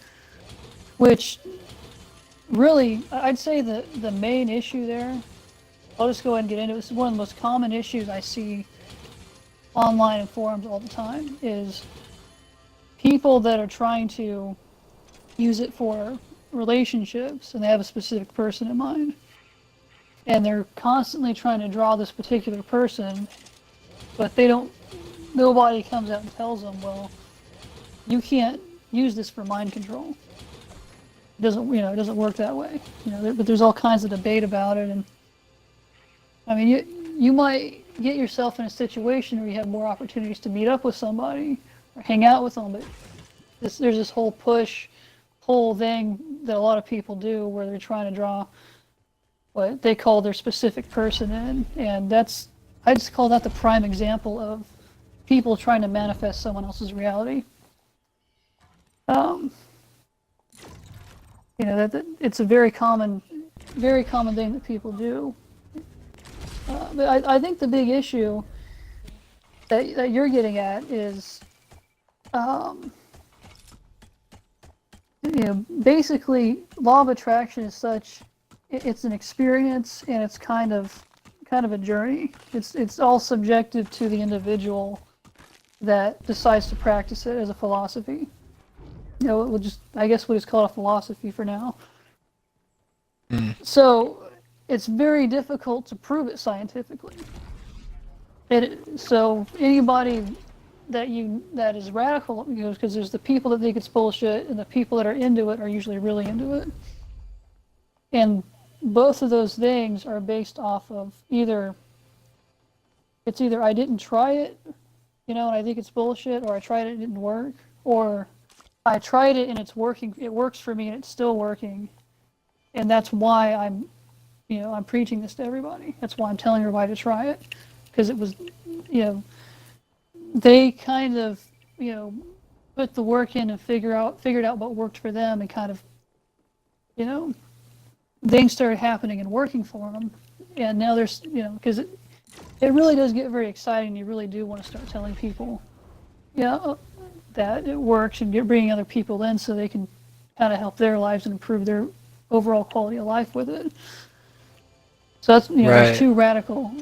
Which, really, I'd say the main issue there, I'll just go ahead and get into it. This is one of the most common issues I see online and forums all the time, is people that are trying to use it for relationships, and they have a specific person in mind, and they're constantly trying to draw this particular person, but nobody comes out and tells them, well, you can't use this for mind control. It doesn't work that way. But there's all kinds of debate about it, and I mean, you might get yourself in a situation where you have more opportunities to meet up with somebody or hang out with them, but there's this whole pull thing that a lot of people do where they're trying to draw what they call their specific person in, and I just call that the prime example of people trying to manifest someone else's reality. That it's a very common thing that people do. But I think the big issue that you're getting at is, basically, law of attraction is such. It's an experience, and it's kind of a journey. It's all subjective to the individual that decides to practice it as a philosophy. We'll just call it a philosophy for now. So it's very difficult to prove it scientifically. So anybody that is radical, because there's the people that think it's bullshit, and the people that are into it are usually really into it. And both of those things are based off of either I didn't try it, and I think it's bullshit, or I tried it and it didn't work, or I tried it and it's working, it works for me and it's still working, and that's why I'm preaching this to everybody. That's why I'm telling everybody to try it, because it was, they kind of, put the work in and figured out what worked for them, and kind of, things started happening and working for them, and now there's, because it really does get very exciting. You really do want to start telling people, that it works, and bringing other people in so they can kind of help their lives and improve their overall quality of life with it. So that's, there's too radical,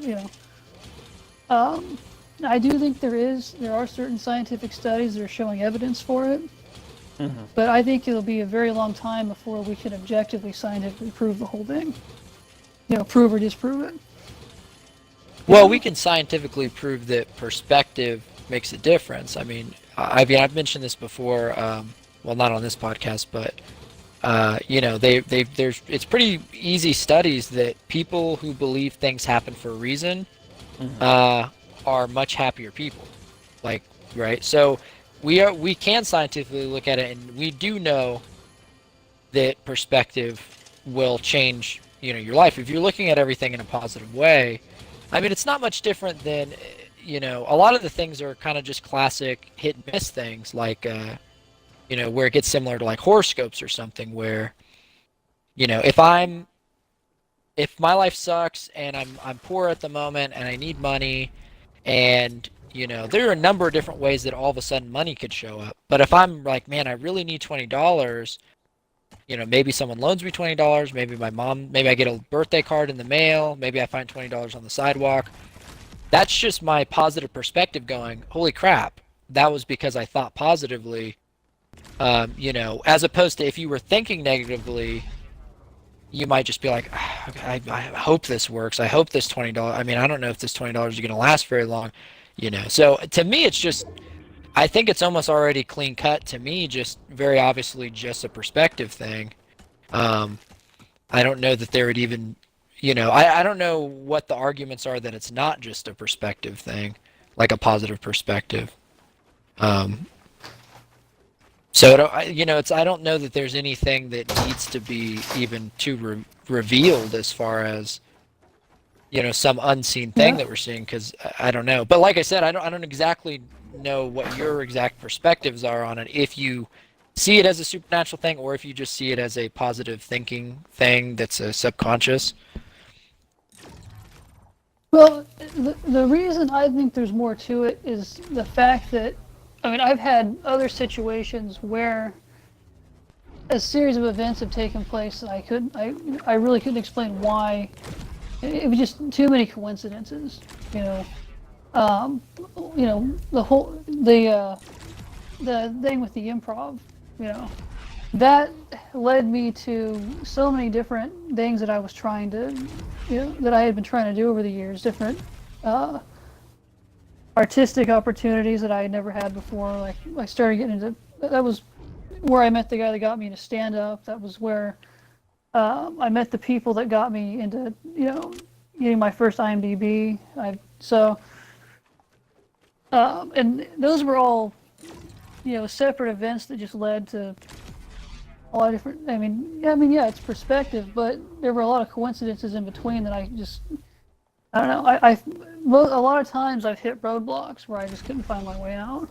I do think there are certain scientific studies that are showing evidence for it. Mm-hmm. But I think it'll be a very long time before we can objectively scientifically prove the whole thing. Prove or disprove it. Well, we can scientifically prove that perspective makes a difference. I mean, I've mentioned this before. Well, not on this podcast, but it's pretty easy studies that people who believe things happen for a reason are much happier people. Like, right? So we can scientifically look at it, and we do know that perspective will change, your life. If you're looking at everything in a positive way, I mean, it's not much different than, a lot of the things are kind of just classic hit and miss things, like, where it gets similar to like horoscopes or something, where, if my life sucks and I'm poor at the moment and I need money, and there are a number of different ways that all of a sudden money could show up. But if I'm like, man, I really need $20, maybe someone loans me $20, maybe I get a birthday card in the mail, maybe I find $20 on the sidewalk. That's just my positive perspective going, holy crap, that was because I thought positively. As opposed to if you were thinking negatively, you might just be like, I hope this works. I hope this $20. I mean, I don't know if this $20 is going to last very long, So to me, it's just, I think it's almost already clean cut to me, just very obviously just a perspective thing. I don't know that there would even, I don't know what the arguments are that it's not just a perspective thing, like a positive perspective. So I don't know that there's anything that needs to be even too revealed as far as some unseen thing that we're seeing, because I don't know. But like I said, I don't exactly know what your exact perspectives are on it. If you see it as a supernatural thing, or if you just see it as a positive thinking thing that's a subconscious. Well, the reason I think there's more to it is the fact that, I mean, I've had other situations where a series of events have taken place and I really couldn't explain why. It was just too many coincidences, you know. The thing with the improv, that led me to so many different things that I was trying to, that I had been trying to do over the years, different artistic opportunities that I had never had before. Like I started getting into, that was where I met the guy that got me into stand-up. That was where I met the people that got me into, getting my first IMDb. And those were all, separate events that just led to a lot of different. Yeah, it's perspective, but there were a lot of coincidences in between that I don't know. A lot of times I've hit roadblocks where I just couldn't find my way out.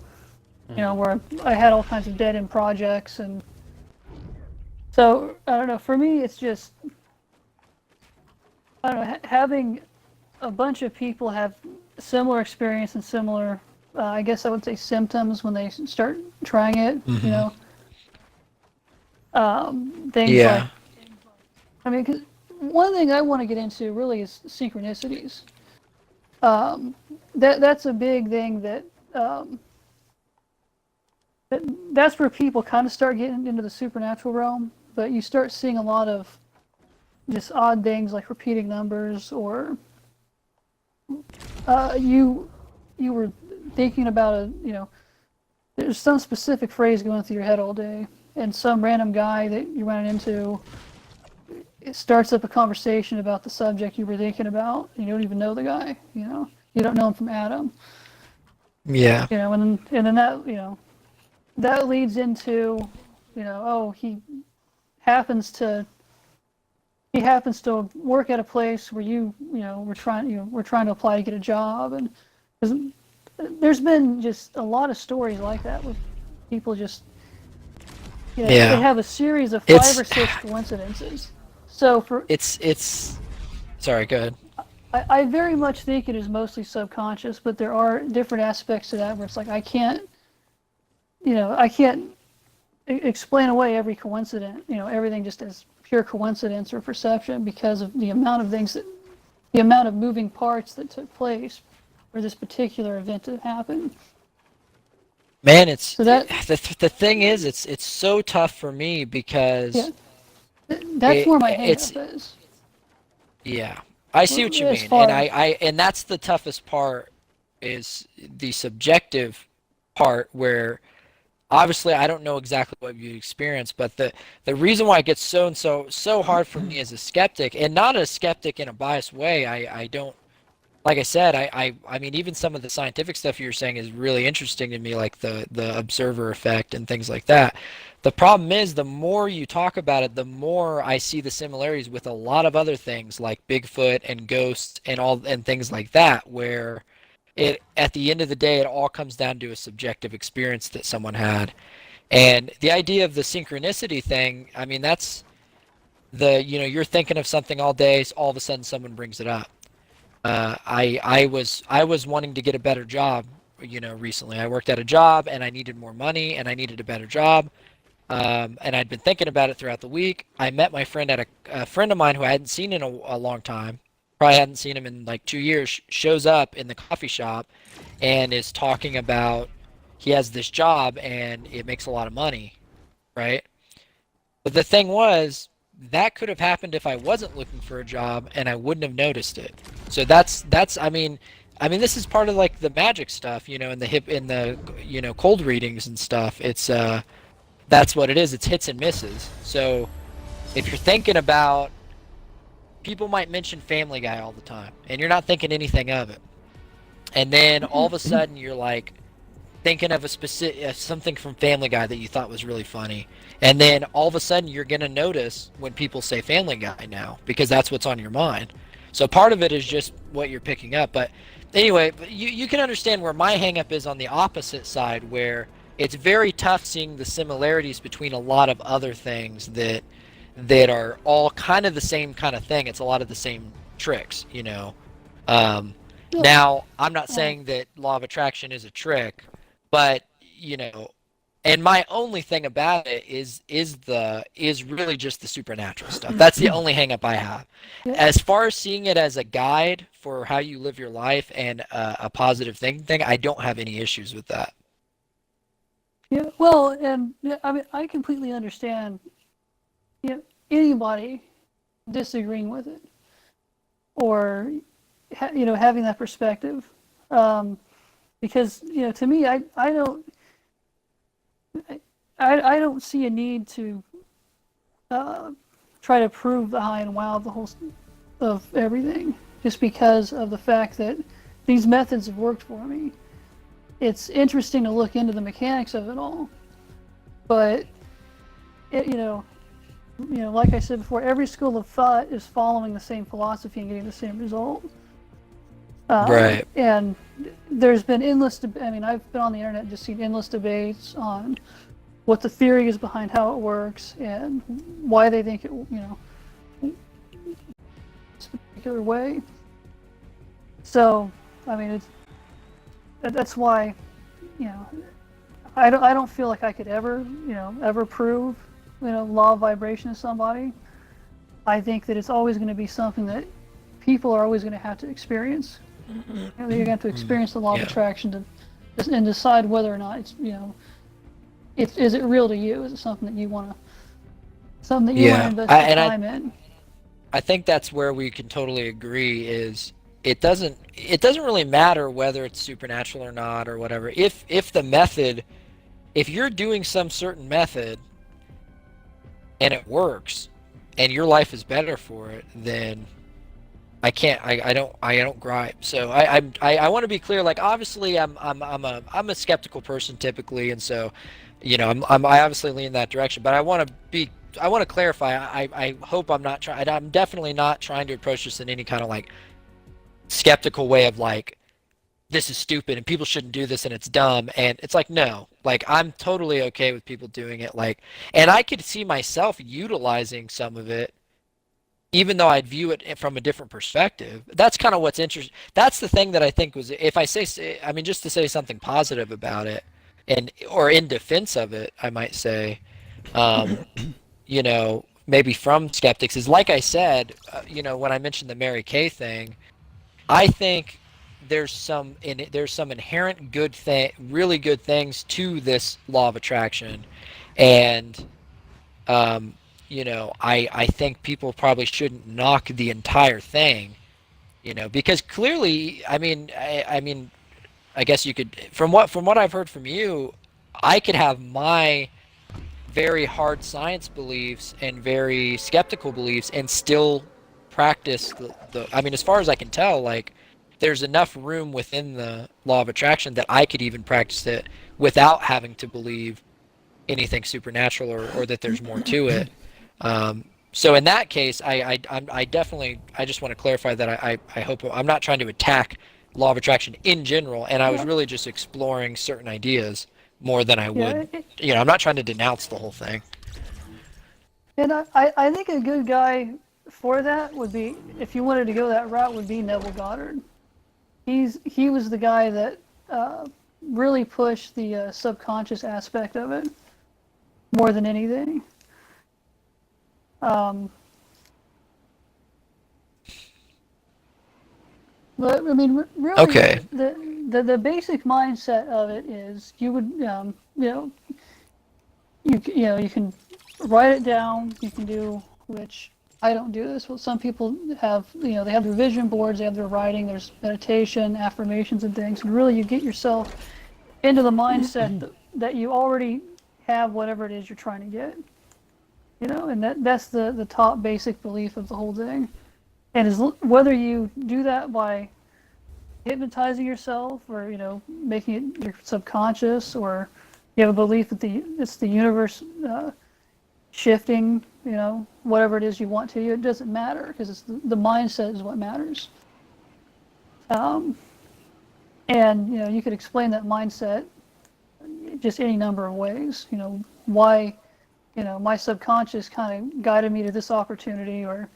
Where I had all kinds of dead-end projects, and so I don't know. For me, it's just, I don't know, having a bunch of people have similar experience and similar, I guess I would say, symptoms when they start trying it. Mm-hmm. Things like, 'cause one thing I want to get into really is synchronicities. That's a big thing that's where people kind of start getting into the supernatural realm, but you start seeing a lot of just odd things like repeating numbers, or you were thinking about there's some specific phrase going through your head all day, and some random guy that you ran into, it starts up a conversation about the subject you were thinking about, and you don't even know the guy, you don't know him from Adam. Yeah. And then that, that leads into, he happens to work at a place where we're trying to apply to get a job, and there's been just a lot of stories like that with people just, they have a series of 5 or 6 coincidences. So sorry, go ahead. I very much think it is mostly subconscious, but there are different aspects to that where it's like I can't explain away every coincidence, everything just as pure coincidence or perception, because of the amount of moving parts that took place for this particular event to happen. Man, the thing is, it's so tough for me because that's where my hang-up is. Yeah, I see what you mean, and that's the toughest part, is the subjective part, where obviously I don't know exactly what you experienced, but the reason why it gets so hard for me as a skeptic, and not a skeptic in a biased way, I don't, like I said, I mean, even some of the scientific stuff you're saying is really interesting to me, like the observer effect and things like that. The problem is, the more you talk about it, the more I see the similarities with a lot of other things like Bigfoot and ghosts and things like that, where at the end of the day, it all comes down to a subjective experience that someone had. And the idea of the synchronicity thing, I mean, that's you're thinking of something all day, so all of a sudden someone brings it up. I was wanting to get a better job, recently. I worked at a job and I needed more money and I needed a better job. And I'd been thinking about it throughout the week. I met my friend at a friend of mine who I hadn't seen in a long time. Probably hadn't seen him in like 2 years. Shows up in the coffee shop and is talking about he has this job and it makes a lot of money, right? But the thing was, that could have happened if I wasn't looking for a job and I wouldn't have noticed it. So that's I mean this is part of like the magic stuff, in the cold readings and stuff. It's that's what it is. It's hits and misses. So if you're thinking about, people might mention Family Guy all the time, and you're not thinking anything of it. And then all of a sudden you're like thinking of a specific something from Family Guy that you thought was really funny. And then all of a sudden you're going to notice when people say Family Guy now, because that's what's on your mind. So part of it is just what you're picking up. But anyway, you can understand where my hang up is on the opposite side, where it's very tough seeing the similarities between a lot of other things that are all kind of the same kind of thing. It's a lot of the same tricks, you know. Now, I'm not saying that law of attraction is a trick, but, you know, and my only thing about it is really just the supernatural stuff. That's the only hang up I have. As far as seeing it as a guide for how you live your life and a positive thing, I don't have any issues with that. Yeah, well, and I mean, I completely understand, you know, anybody disagreeing with it, or you know, having that perspective, because, you know, to me, I don't see a need to try to prove the high and wow of the whole of everything, just because of the fact that these methods have worked for me. It's interesting to look into the mechanics of it all, but you know, like I said before, every school of thought is following the same philosophy and getting the same result. Right. And there's been endless. I mean, I've been on the internet and just seen endless debates on what the theory is behind how it works and why they think it, you know, it's a particular way. So, I mean, that's why, you know, I don't feel like I could ever prove, you know, law of vibration to somebody. I think that it's always going to be something that people are always going to have to experience. You know, you're going to have to experience the law of attraction and decide whether or not it's, you know, is it real to you? Is it something that you want to invest your time in? I think that's where we can totally agree. Is it doesn't really matter whether it's supernatural or not or whatever. If the method, if you're doing some certain method and it works and your life is better for it, then I don't gripe. So I want to be clear. Like, obviously I'm a skeptical person typically, and so, you know, I obviously lean that direction. But I want to clarify. I hope I'm not trying. I'm definitely not trying to approach this in any kind of like skeptical way of like, this is stupid and people shouldn't do this and it's dumb. And it's like, no, like, I'm totally okay with people doing it. Like, and I could see myself utilizing some of it, even though I'd view it from a different perspective. That's kind of what's interesting. That's the thing that I think was, if I say, I mean, just to say something positive about it, and or in defense of it, I might say, you know, maybe from skeptics, is like I said, you know, when I mentioned the Mary Kay thing, I think there's some inherent good thing, really good things to this law of attraction, and you know, I think people probably shouldn't knock the entire thing, you know, because clearly, I mean, I guess you could, from what I've heard from you, I could have my very hard science beliefs and very skeptical beliefs and still practice the I mean, as far as I can tell, like, there's enough room within the law of attraction that I could even practice it without having to believe anything supernatural or that there's more to it. So in that case, I definitely, I just want to clarify that I hope I'm not trying to attack law of attraction in general, and I was really just exploring certain ideas more than I would, you know, I'm not trying to denounce the whole thing. And I think a good guy for that would be, if you wanted to go that route, would be Neville Goddard. He was the guy that really pushed the subconscious aspect of it more than anything. But I mean, really, Okay. the basic mindset of it is you would, you know, you can write it down. You can do, which I don't do this. Well, some people have, you know, they have their vision boards, they have their writing, there's meditation, affirmations, and things. And really, you get yourself into the mindset that you already have whatever it is you're trying to get. You know, and that's the top basic belief of the whole thing. And whether you do that by hypnotizing yourself, or making it your subconscious, or you have a belief that it's the universe shifting, whatever it is you want to, it doesn't matter, because it's the mindset is what matters. And you could explain that mindset just any number of ways. Why my subconscious kind of guided me to this opportunity, or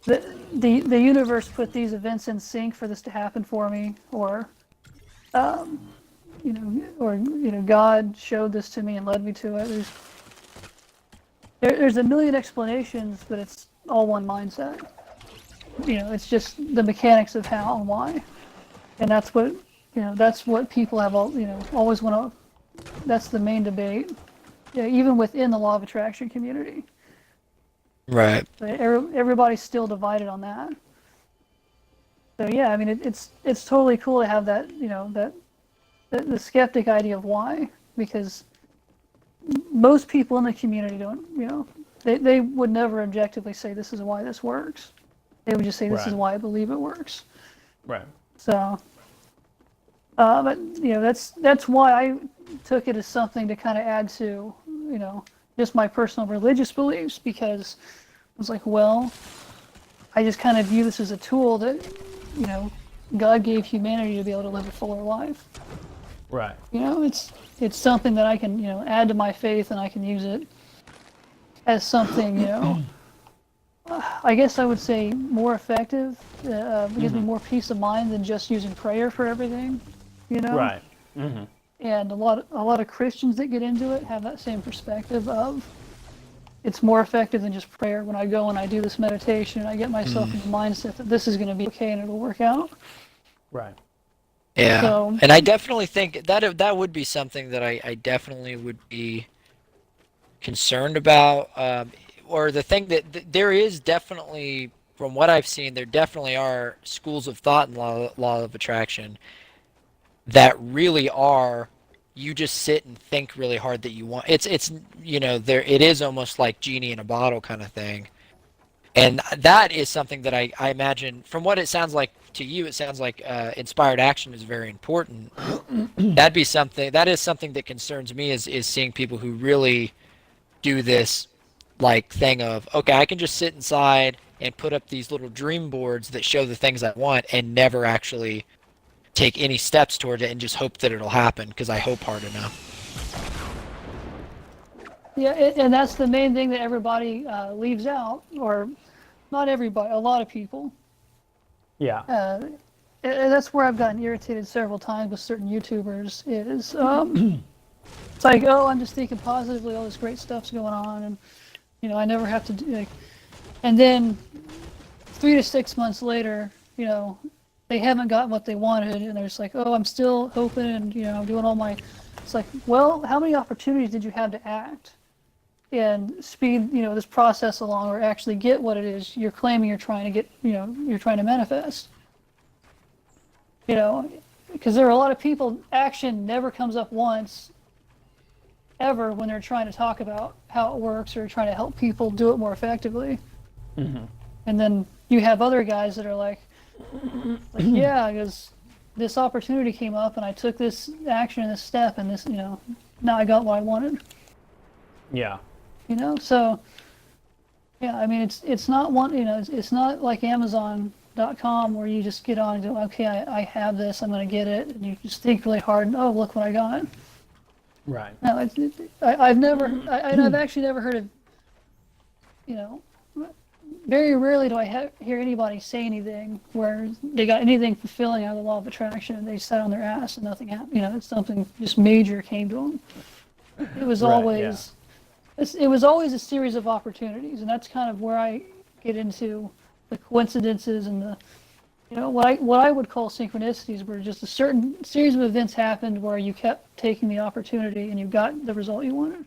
the universe put these events in sync for this to happen for me, or God showed this to me and led me to it. There's a million explanations, but it's all one mindset. It's just the mechanics of how and why, and that's what people have always want to. That's the main debate, even within the law of attraction community. Right. Everybody's still divided on that. So yeah, I mean, it's totally cool to have that, the skeptic idea of why, because most people in the community don't, they would never objectively say this is why this works. They would just say this is why I believe it works. Right. So, but that's why I took it as something to kind of add to, just my personal religious beliefs, because I was like, well, I just kind of view this as a tool that, God gave humanity to be able to live a fuller life. Right. It's something that I can, add to my faith, and I can use it as something, I guess I would say more effective, gives me more peace of mind than just using prayer for everything, Right. Mm-hmm. And a lot of Christians that get into it have that same perspective of it's more effective than just prayer. When I go and I do this meditation, I get myself in the mindset that this is going to be okay and it'll work out. Right. Yeah. So, and I definitely think that would be something that I definitely would be concerned about. Or the thing that there is definitely, from what I've seen, there definitely are schools of thought in law of attraction that really are, you just sit and think really hard that you want. It's there, it is almost like genie in a bottle kind of thing. And that is something that I imagine, from what it sounds like to you, it sounds like inspired action is very important. That is something that concerns me, is seeing people who really do this like thing of, okay, I can just sit inside and put up these little dream boards that show the things I want, and never actually take any steps toward it, and just hope that it'll happen because I hope hard enough. yeah, and that's the main thing that everybody leaves out, or not everybody, a lot of people. Yeah. And that's where I've gotten irritated several times with certain YouTubers, is it's like, oh, I'm just thinking positively, all this great stuff's going on, and I never have to do, and then 3 to 6 months later, they haven't gotten what they wanted, and they're just like, oh, I'm still hoping, and I'm doing all my. It's like, well, how many opportunities did you have to act and speed this process along, or actually get what it is you're claiming you're trying to get, you're trying to manifest? Because there are a lot of people, action never comes up once ever when they're trying to talk about how it works, or trying to help people do it more effectively. Mm-hmm. And then you have other guys that are like, yeah, because this opportunity came up and I took this action, this step, and this, now I got what I wanted. Yeah. So yeah, I mean, it's not one, it's not like Amazon.com where you just get on and go, okay, I have this, I'm going to get it, and you just think really hard, and oh, look what I got. Right. No, I've actually never heard of, very rarely do I hear anybody say anything where they got anything fulfilling out of the law of attraction and they sat on their ass and nothing happened. It's something just major came to them. It was always, it was always a series of opportunities, and that's kind of where I get into the coincidences and the, what I would call synchronicities, where just a certain series of events happened where you kept taking the opportunity and you got the result you wanted.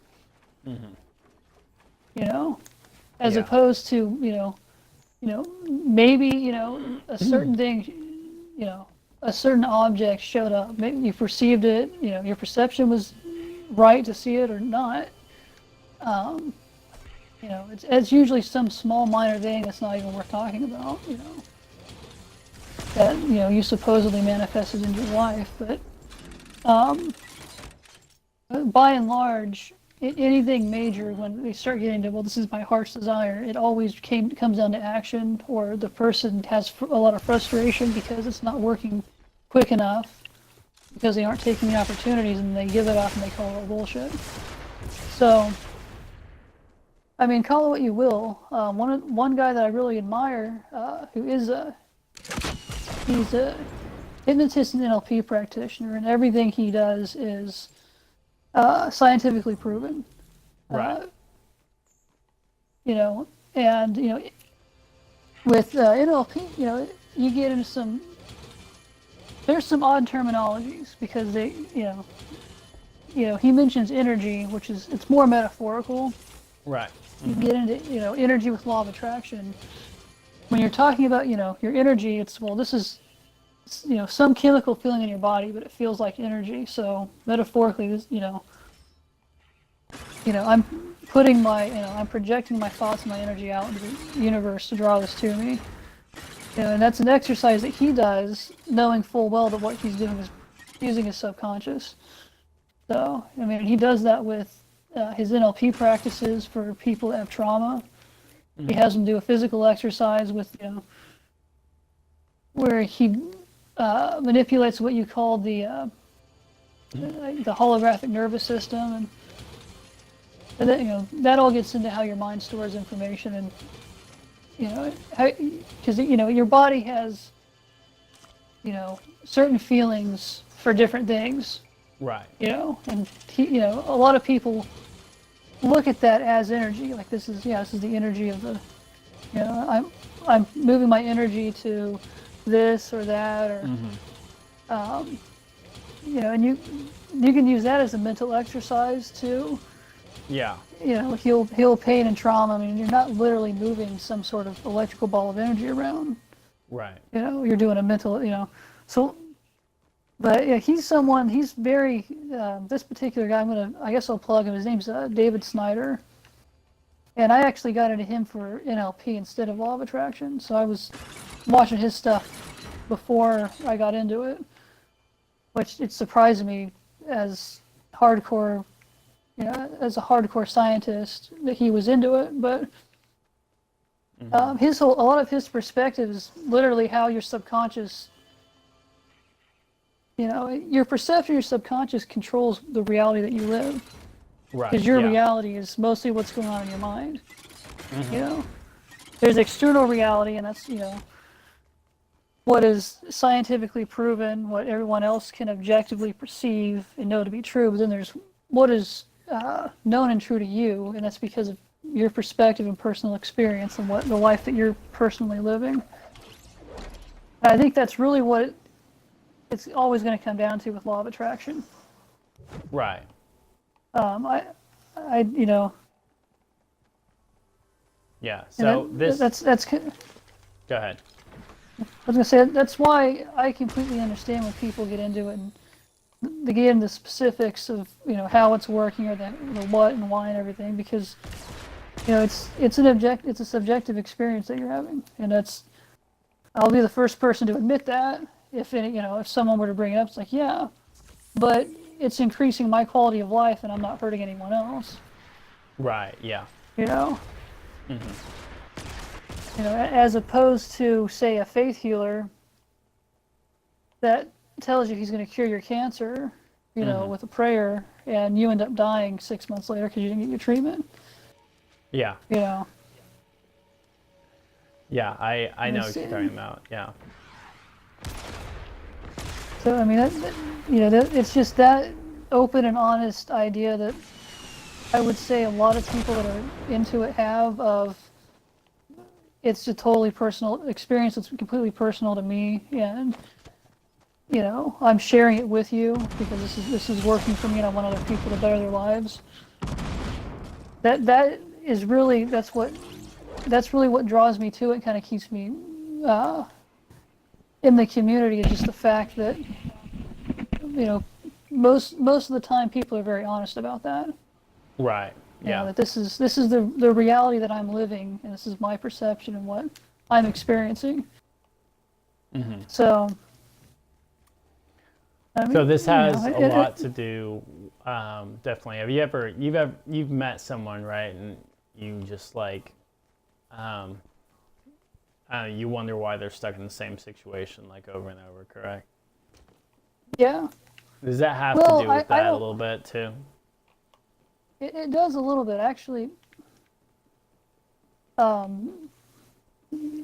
Mm-hmm. As opposed to, maybe, a certain thing, a certain object showed up. Maybe you perceived it, your perception was right to see it or not. it's usually some small minor thing that's not even worth talking about, that, you supposedly manifested in your life. But by and large, anything major, when they start getting to, well, this is my heart's desire, it always comes down to action, or the person has a lot of frustration because it's not working quick enough, because they aren't taking the opportunities, and they give it up and they call it bullshit. So, I mean, call it what you will. One guy that I really admire, who is he's a hypnotist and NLP practitioner, and everything he does is scientifically proven. Right. And with NLP, you get into there's some odd terminologies, because they, he mentions energy, which it's more metaphorical. Right. You get into, energy with law of attraction. When you're talking about, your energy, it's, well, this is, some chemical feeling in your body, but it feels like energy. So metaphorically, this, I'm putting I'm projecting my thoughts and my energy out into the universe to draw this to me. And that's an exercise that he does, knowing full well that what he's doing is using his subconscious. So, I mean, he does that with his NLP practices for people that have trauma. Mm-hmm. He has them do a physical exercise with, where he manipulates what you call the holographic nervous system, and that, that all gets into how your mind stores information, and because your body has certain feelings for different things. Right. And a lot of people look at that as energy, like this is the energy of the, I'm moving my energy to this or that, or and you can use that as a mental exercise too. Yeah. Heal pain and trauma. I mean, you're not literally moving some sort of electrical ball of energy around. Right. You're doing a mental, so. But yeah, he's very, this particular guy, I guess I'll plug him. His name's David Snyder. And I actually got into him for NLP instead of law of attraction. So I was watching his stuff before I got into it, which it surprised me as hardcore, as a hardcore scientist that he was into it. But a lot of his perspective is literally how your subconscious, your perception, your subconscious controls the reality that you live. Right. Because your reality is mostly what's going on in your mind. There's external reality, and that's, what is scientifically proven, what everyone else can objectively perceive and know to be true. But then there's what is known and true to you, and that's because of your perspective and personal experience and what the life that you're personally living. And I think that's really what it's always going to come down to with law of attraction. Right. Yeah. So that's. Go ahead. I was gonna say that's why I completely understand when people get into it and they get into specifics of how it's working, or the what and why and everything, because it's a subjective experience that you're having, and I'll be the first person to admit that. If someone were to bring it up, it's like, yeah, but it's increasing my quality of life and I'm not hurting anyone else. Right. Yeah. As opposed to, say, a faith healer that tells you he's going to cure your cancer, with a prayer, and you end up dying 6 months later because you didn't get your treatment. Yeah. Yeah, I know what you're talking about. Yeah. So I mean, it's just that open and honest idea that I would say a lot of people that are into it have of. It's a totally personal experience. It's completely personal to me, and I'm sharing it with you because this is working for me, and I want other people to better their lives. That's really what draws me to it. Kind of keeps me in the community. Is just the fact that most of the time people are very honest about that. Right. Yeah. That this is the reality that I'm living, and this is my perception and what I'm experiencing. Mm-hmm. So, I mean, So this has a it, lot to do. Definitely. Have you ever you've met someone, right, and you just like you wonder why they're stuck in the same situation like over and over, correct? yeah. Does that have Well, to do with I that a don't. little bit too? It does a little bit actually.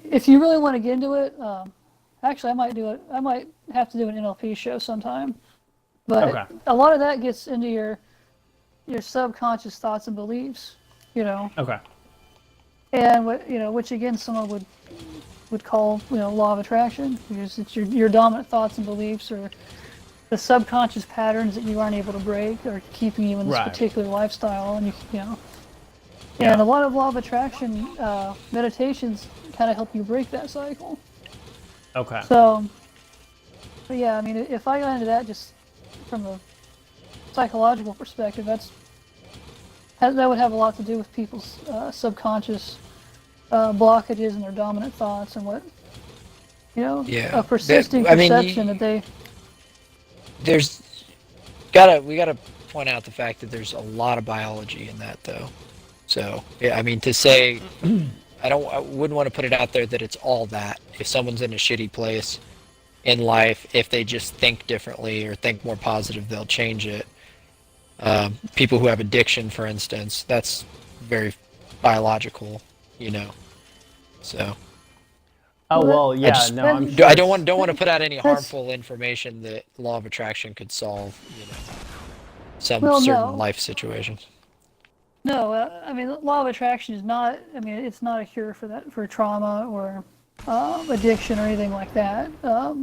If you really want to get into it, actually, I might do it. I might have to do an NLP show sometime. But Okay. a lot of that gets into your subconscious thoughts and beliefs, Okay. and which again someone would call law of attraction, because it's your dominant thoughts and beliefs, or the subconscious patterns that you aren't able to break, are keeping you in this Right. particular lifestyle, and Yeah. and a lot of law of attraction meditations kind of help you break that cycle. Okay. So, but yeah, I mean, if I got into that just from a psychological perspective, that would have a lot to do with people's subconscious blockages and their dominant thoughts, and what Yeah. a persisting I mean, perception that they. there's we gotta point out the fact that there's a lot of biology in that, though. So yeah, I mean, to say I wouldn't want to put it out there that it's all that. If someone's in a shitty place in life, if they just think differently or think more positive, they'll change it. People who have addiction, for instance, that's very biological, you know. So Oh Well, well, yeah. No, I'm that, sure. I don't want to put out any that's harmful information that law of attraction could solve, some well, certain no, life situations. no. I mean, law of attraction is not. I mean, it's not a cure for that, for trauma or addiction or anything like that. I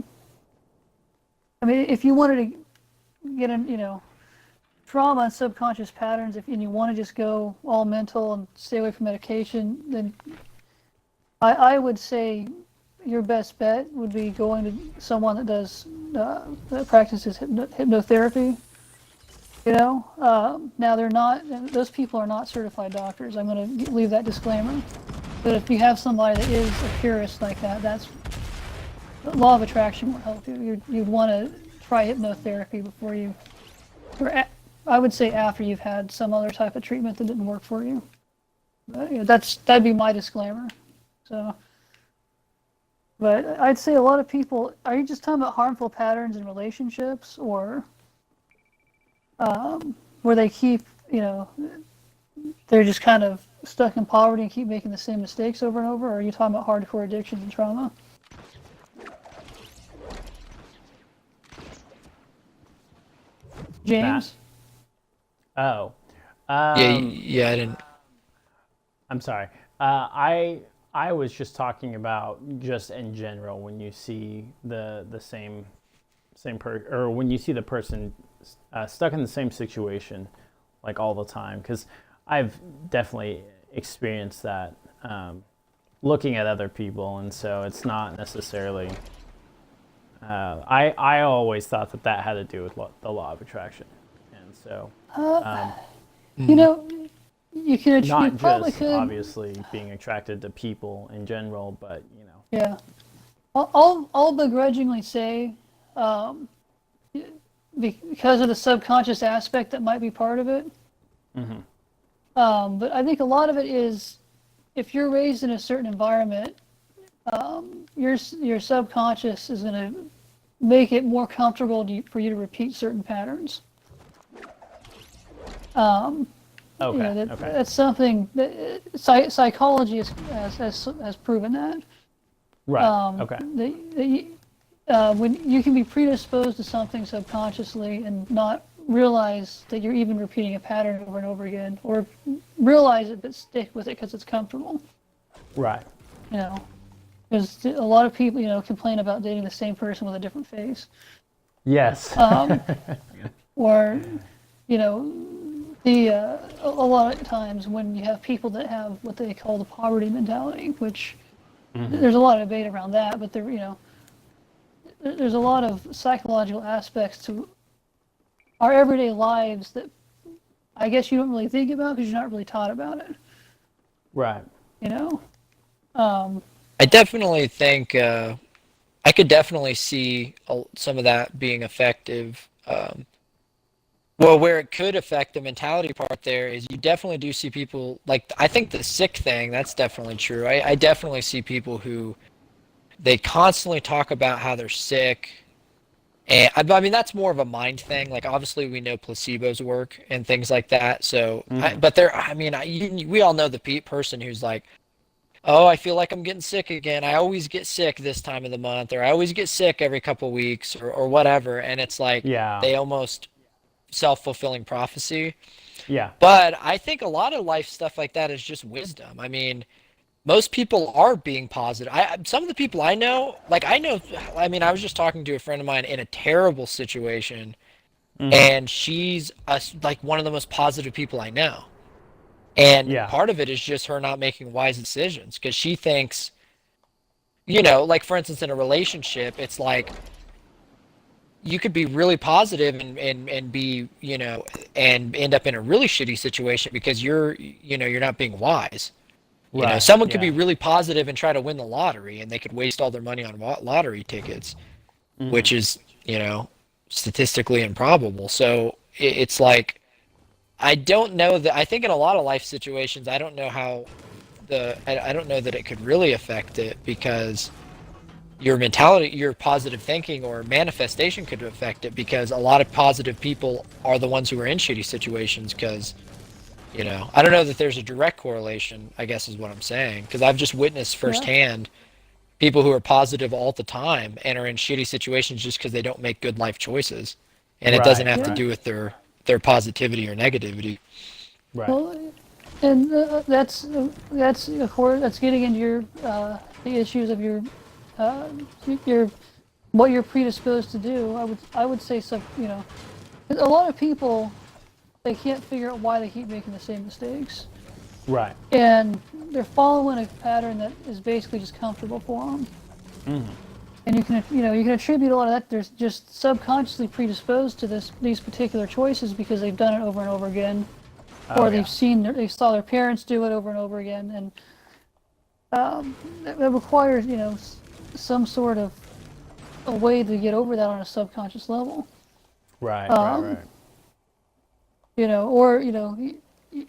mean, if you wanted to get in, trauma and subconscious patterns, and you want to just go all mental and stay away from medication, then I would say your best bet would be going to someone that practices hypnotherapy. Now they're not; those people are not certified doctors. I'm going to leave that disclaimer. But if you have somebody that is a purist like that, that's law of attraction will help you. You'd want to try hypnotherapy before you, I would say after you've had some other type of treatment that didn't work for you. But, that'd be my disclaimer. So, but I'd say a lot of people. Are you just talking about harmful patterns in relationships, or where they keep, they're just kind of stuck in poverty and keep making the same mistakes over and over? Or are you talking about hardcore addictions and trauma? James? Oh. Yeah, yeah, I didn't. I'm sorry. I was just talking about just in general when you see the same or when you see the person stuck in the same situation like all the time, because I've definitely experienced that looking at other people, and so it's not necessarily. I always thought that had to do with the law of attraction, and so. You know, you Not probably just could. obviously being attracted to people in general, but Yeah. I'll begrudgingly say, because of the subconscious aspect that might be part of it. Mm-hmm. But I think a lot of it is, if you're raised in a certain environment, your subconscious is going to make it more comfortable for you to repeat certain patterns. Okay. That's something that psychology has proven that. Right. Okay. When you can be predisposed to something subconsciously and not realize that you're even repeating a pattern over and over again, or realize it but stick with it because it's comfortable. Right. Because a lot of people, complain about dating the same person with a different face. Yes. Or, a lot of times when you have people that have what they call the poverty mentality, which there's a lot of debate around that, but there's a lot of psychological aspects to our everyday lives that I guess you don't really think about because you're not really taught about it. Right. You know. I definitely think I could definitely see some of that being effective. Well, where it could affect the mentality part there is you definitely do see people like I think the sick thing, that's definitely true. I definitely see people who they constantly talk about how they're sick. And I mean that's more of a mind thing. Like obviously we know placebos work and things like that. So, but there, I mean, we all know the person who's like, oh, I feel like I'm getting sick again. I always get sick this time of the month, or I always get sick every couple weeks, or whatever. And it's like Yeah. they almost self-fulfilling prophecy. Yeah. But I think a lot of life stuff like that is just wisdom. I mean, most people are being positive. Some of the people I know, like I mean, I was just talking to a friend of mine in a terrible situation, and she's like one of the most positive people I know. And Yeah. part of it is just her not making wise decisions because she thinks, you know, like for instance, in a relationship, it's like you could be really positive and be, you know, and end up in a really shitty situation because you're not being wise. You know, Right. someone could be Yeah. really positive and try to win the lottery and they could waste all their money on lottery tickets, which is, you know, statistically improbable. So it's like, I don't know that, I think in a lot of life situations, I don't know how I don't know that it could really affect it because your mentality, your positive thinking or manifestation could affect it because a lot of positive people are the ones who are in shitty situations because, you know, I don't know that there's a direct correlation, I guess is what I'm saying, because I've just witnessed Yeah. firsthand people who are positive all the time and are in shitty situations just because they don't make good life choices. And it doesn't Right. have to Right. do with their positivity or negativity. Right. Well, and that's of course that's getting into your the issues of uh, your what you're predisposed to do. I would say some, you know, a lot of people, they can't figure out why they keep making the same mistakes, Right. and they're following a pattern that is basically just comfortable for them. And you can attribute a lot of that. They're just subconsciously predisposed to these particular choices because they've done it over and over again, Oh, or yeah. they saw their parents do it over and over again, and it requires, you know, some sort of a way to get over that on a subconscious level. Right. Right. You know, or you know,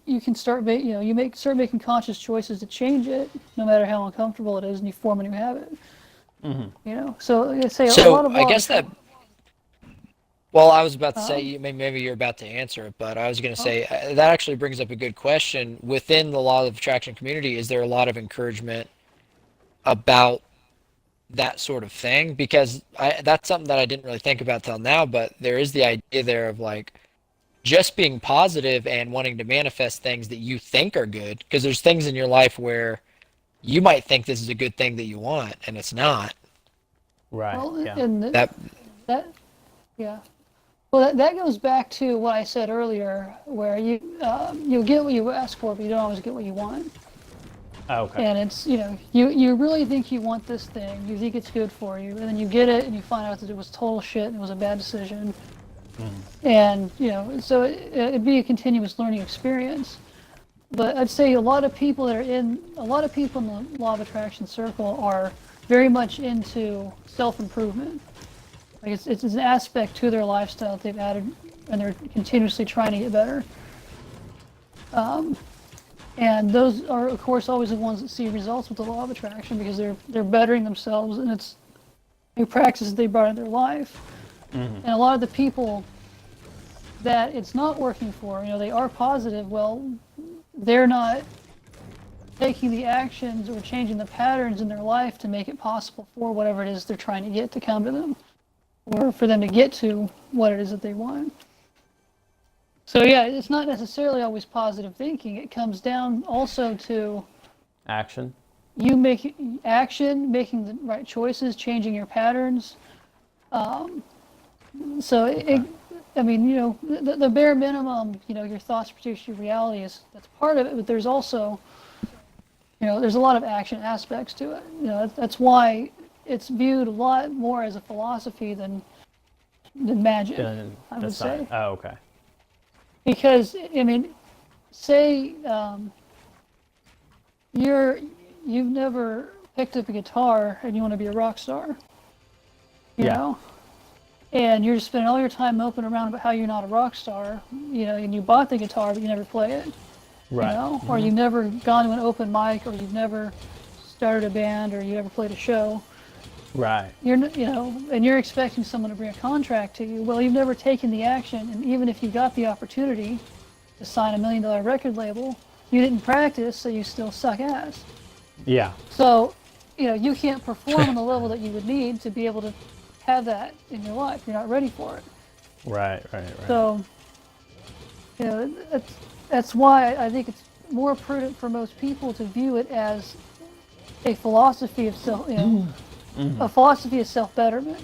you can start start making conscious choices to change it, no matter how uncomfortable it is, and you form a new habit. You know, so like I say a lot So of I law of guess that, attraction. well, I was about to say, Um, maybe you're about to answer it, but I was going to say that actually brings up a good question. Within the law of attraction community, is there a lot of encouragement about that sort of thing? Because that's something that I didn't really think about till now, but there is the idea there of like just being positive and wanting to manifest things that you think are good. Because there's things in your life where you might think this is a good thing that you want, and it's not. Right. well, Yeah. and That that yeah. Well, that goes back to what I said earlier, where you get what you ask for, but you don't always get what you want. Oh, okay. And it's, you know, you really think you want this thing, you think it's good for you, and then you get it and you find out that it was total shit and it was a bad decision. And, you know, so it'd be a continuous learning experience. But I'd say a lot of people in the law of attraction circle are very much into self-improvement. Like it's an aspect to their lifestyle that they've added, and they're continuously trying to get better. And those are, of course, always the ones that see results with the law of attraction because they're bettering themselves, and it's new practices they brought into their life. And a lot of the people that it's not working for, you know, they are positive. Well, they're not taking the actions or changing the patterns in their life to make it possible for whatever it is they're trying to get to come to them, or for them to get to what it is that they want. So yeah, it's not necessarily always positive thinking. It comes down also to Action. you making action, making the right choices, changing your patterns. So I mean, you know, the bare minimum, you know, your thoughts produce your reality that's part of it. But there's also, you know, there's a lot of action aspects to it. You know, that's why it's viewed a lot more as a philosophy than magic. I would That's not. say. Oh, okay. Because, I mean, say you've never picked up a guitar and you want to be a rock star, you know? And you're just spending all your time moping around about how you're not a rock star, and you bought the guitar but you never play it, Right. Mm-hmm. Or you've never gone to an open mic, or you've never started a band, or you never played a show. Right. And you're expecting someone to bring a contract to you. Well, you've never taken the action, and even if you got the opportunity to sign $1 million record label, you didn't practice, so you still suck ass. Yeah. So, you can't perform on the level that you would need to be able to have that in your life. You're not ready for it. Right. So, that's why I think it's more prudent for most people to view it as a philosophy of a philosophy of self-betterment.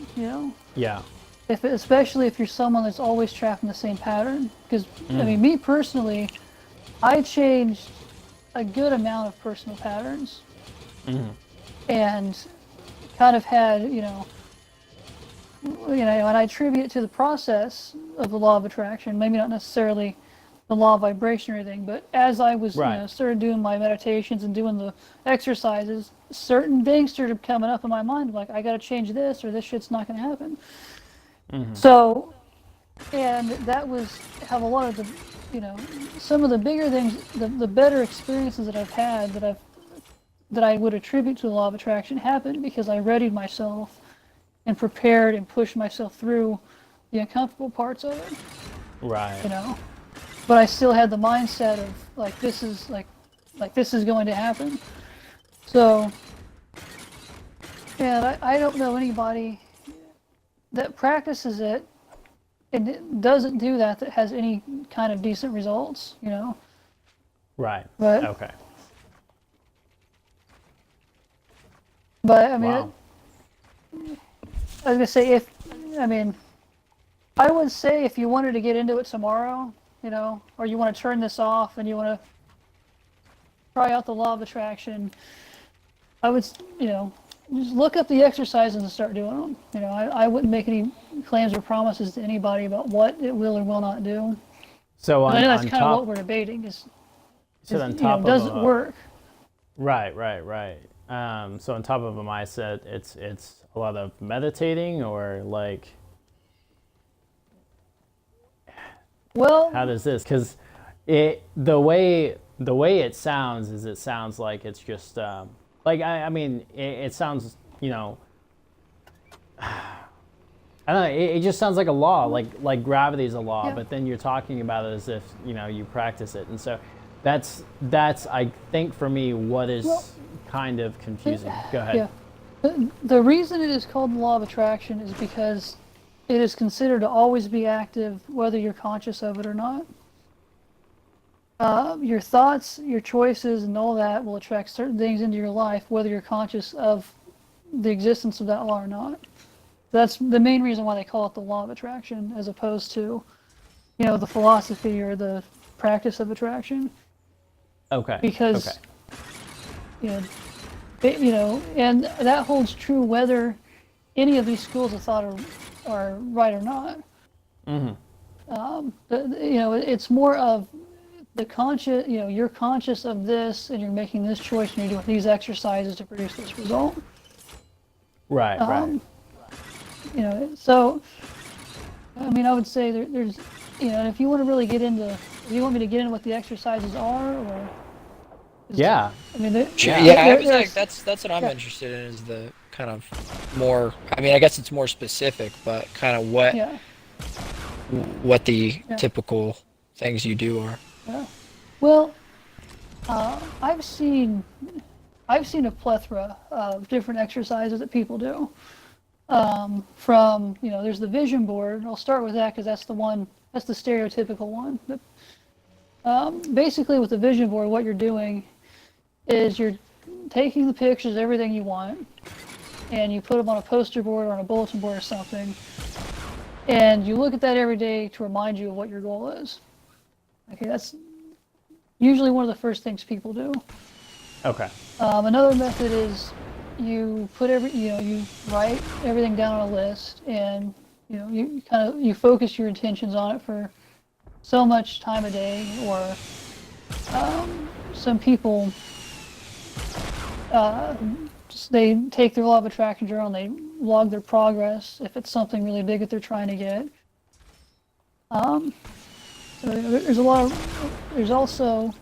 Yeah. Especially if you're someone that's always trapped in the same pattern. Because I mean, me personally, I changed a good amount of personal patterns, and kind of had and I attribute it to the process of the law of attraction. Maybe not necessarily the law of vibration or anything, but as I was started doing my meditations and doing the exercises, certain things started coming up in my mind, like I got to change this, or this shit's not going to happen. So, and that was how a lot of the, some of the bigger things, the better experiences that I've had that I would attribute to the law of attraction happened because I readied myself and prepared and pushed myself through the uncomfortable parts of it. Right. But I still had the mindset of like this is going to happen. So, and I don't know anybody that practices it and it doesn't do that has any kind of decent results, Right. But, okay. But I mean, Wow. I was gonna say I would say if you wanted to get into it tomorrow, or you want to turn this off and you want to try out the law of attraction, I would, just look up the exercises and start doing them. I wouldn't make any claims or promises to anybody about what it will or will not do. So I know that's kind of what we're debating. Does it work? Right. So on top of a mindset, it's a lot of meditating, or like. Well, how does this? Because the way it sounds is it sounds like it's just like I mean it sounds I don't know, it just sounds like a law, like gravity is a law, but then you're talking about it as if you practice it, and so that's I think for me what is kind of confusing. Go ahead. Yeah, the reason it is called the law of attraction is because it is considered to always be active, whether you're conscious of it or not. Your thoughts, your choices, and all that will attract certain things into your life, whether you're conscious of the existence of that law or not. That's the main reason why they call it the law of attraction, as opposed to, the philosophy or the practice of attraction. Okay. Because, and that holds true whether any of these schools of thought are right or not. It's more of the conscious, you're conscious of this and you're making this choice and you're doing these exercises to produce this result. Right. So, I mean, I would say there's, if you want to really get into, if you want me to get into what the exercises are, or. Yeah. I mean, that's what I'm interested in, is the kind of more, I mean, I guess it's more specific, but kind of what the typical things you do are. Yeah. Well, I've seen a plethora of different exercises that people do. From, there's the vision board. I'll start with that because that's the stereotypical one. Basically with the vision board, what you're doing is you're taking the pictures of everything you want and you put them on a poster board or on a bulletin board or something, and you look at that every day to remind you of what your goal is. Okay, that's usually one of the first things people do. Okay. Another method is you put you write everything down on a list, and you focus your intentions on it for so much time a day, or some people just they take their law of attraction journal and they log their progress if it's something really big that they're trying to get. So there's also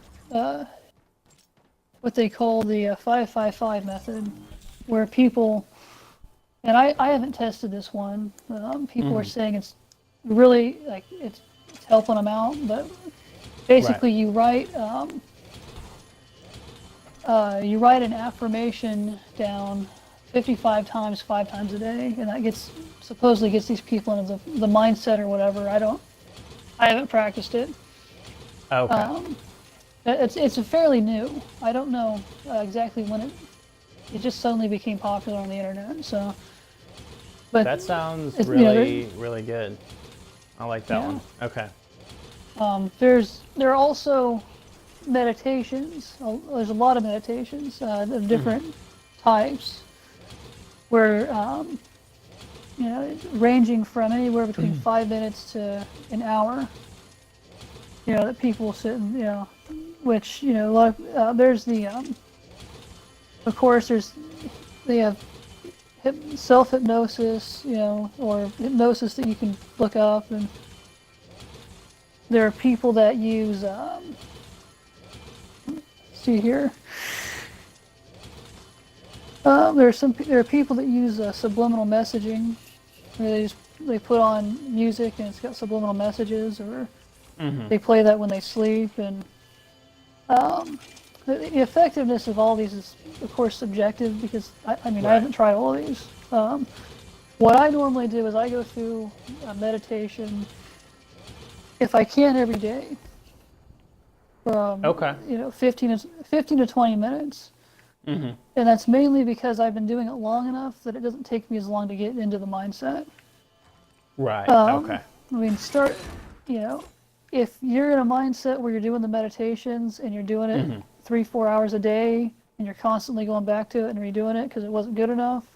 what they call the 555 method, where people, and I haven't tested this one. People are saying it's really like it's helping them out, but basically you write an affirmation down 55 times, 5 times a day, and that supposedly gets these people into the mindset or whatever. I haven't practiced it. Okay. It's fairly new. I don't know exactly when it just suddenly became popular on the internet. So, but That sounds really good. I like that one. Okay. There are also meditations. There's a lot of meditations of different types, where ranging from anywhere between 5 minutes to an hour. That people sit and which a lot of there's the of course they have self-hypnosis, or hypnosis that you can look up, and there are people that use see here. There are people that use subliminal messaging, where they put on music and it's got subliminal messages, or they play that when they sleep, and the effectiveness of all these is of course subjective, because I haven't tried all of these. What I normally do is I go through a meditation, if I can, every day, from 15 to 20 minutes. And that's mainly because I've been doing it long enough that it doesn't take me as long to get into the mindset. Right. Okay. I mean, if you're in a mindset where you're doing the meditations and you're doing it 3-4 hours a day, and you're constantly going back to it and redoing it because it wasn't good enough,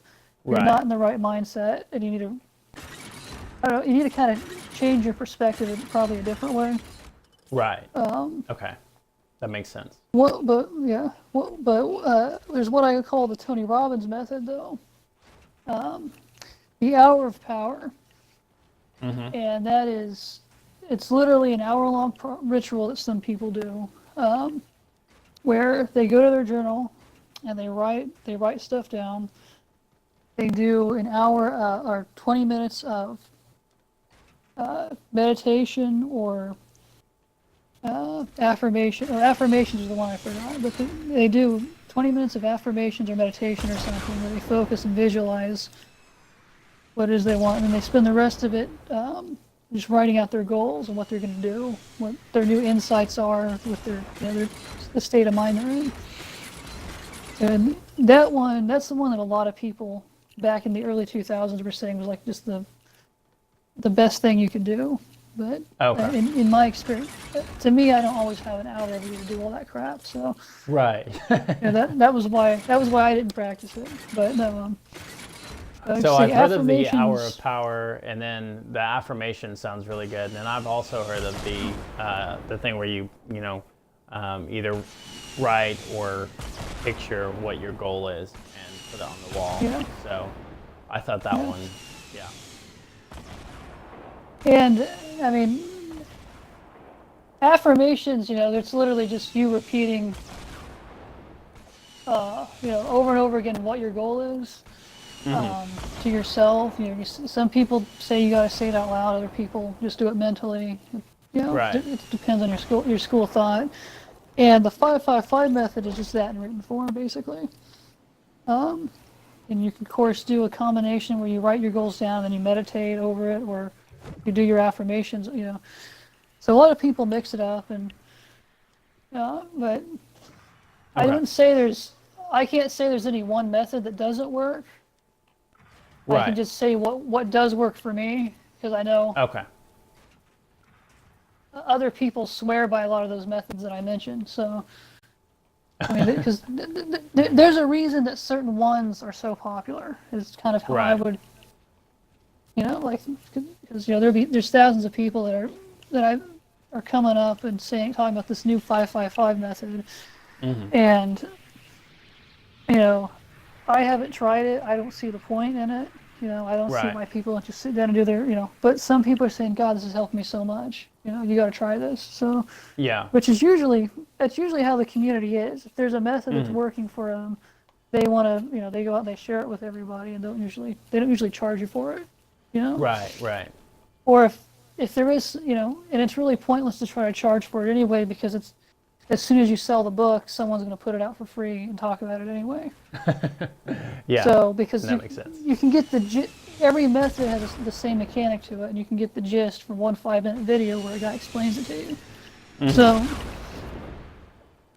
you're not in the right mindset, and you need to kind of change your perspective in probably a different way. Right. Okay. That makes sense. There's what I call the Tony Robbins method, though. The hour of power. And it's literally an hour-long ritual that some people do, where they go to their journal and they write stuff down. They do an hour or 20 minutes of meditation or affirmation. Affirmations is the one I forgot, but they do 20 minutes of affirmations or meditation or something, where they focus and visualize what it is they want, and they spend the rest of it just writing out their goals and what they're going to do, what their new insights are with the state of mind they're in. And that's the one that a lot of people back in the early 2000s were saying was like just the best thing you could do. But in my experience, to me, I don't always have an hour every day to do all that crap. So that was why I didn't practice it. But no. So I've heard of the hour of power, and then the affirmation sounds really good. And I've also heard of the thing where you either write or picture what your goal is and put it on the wall. Yeah. So I thought that one, And I mean, affirmations, it's literally just you repeating, over and over again what your goal is. To yourself. Some people say you gotta say it out loud. Other people just do it mentally. It depends on your school of thought. And the 555 method is just that in written form, basically. And you can, of course, do a combination where you write your goals down and you meditate over it, or you do your affirmations. So a lot of people mix it up, and but I can't say there's any one method that doesn't work. I can just say what does work for me, because I know other people swear by a lot of those methods that I mentioned. So, I mean, because there's a reason that certain ones are so popular. It's kind of how I would, because there's thousands of people that are coming up and talking about this new 555 method, Mm-hmm. and I haven't tried it. I don't see the point in it. I don't see Right. why people don't just sit down and do their. But some people are saying, God, this has helped me so much. You got to try this. So, Yeah. which is that's usually how the community is. If there's a method that's working for them, they want to, they go out and they share it with everybody, and they don't usually charge you for it. Right. Right. Or if there is, and it's really pointless to try to charge for it anyway, because it's as soon as you sell the book, someone's going to put it out for free and talk about it anyway. Yeah. So because that makes sense. you can get every method has the same mechanic to it, and you can get the gist from one 5-minute video where a guy explains it to you. So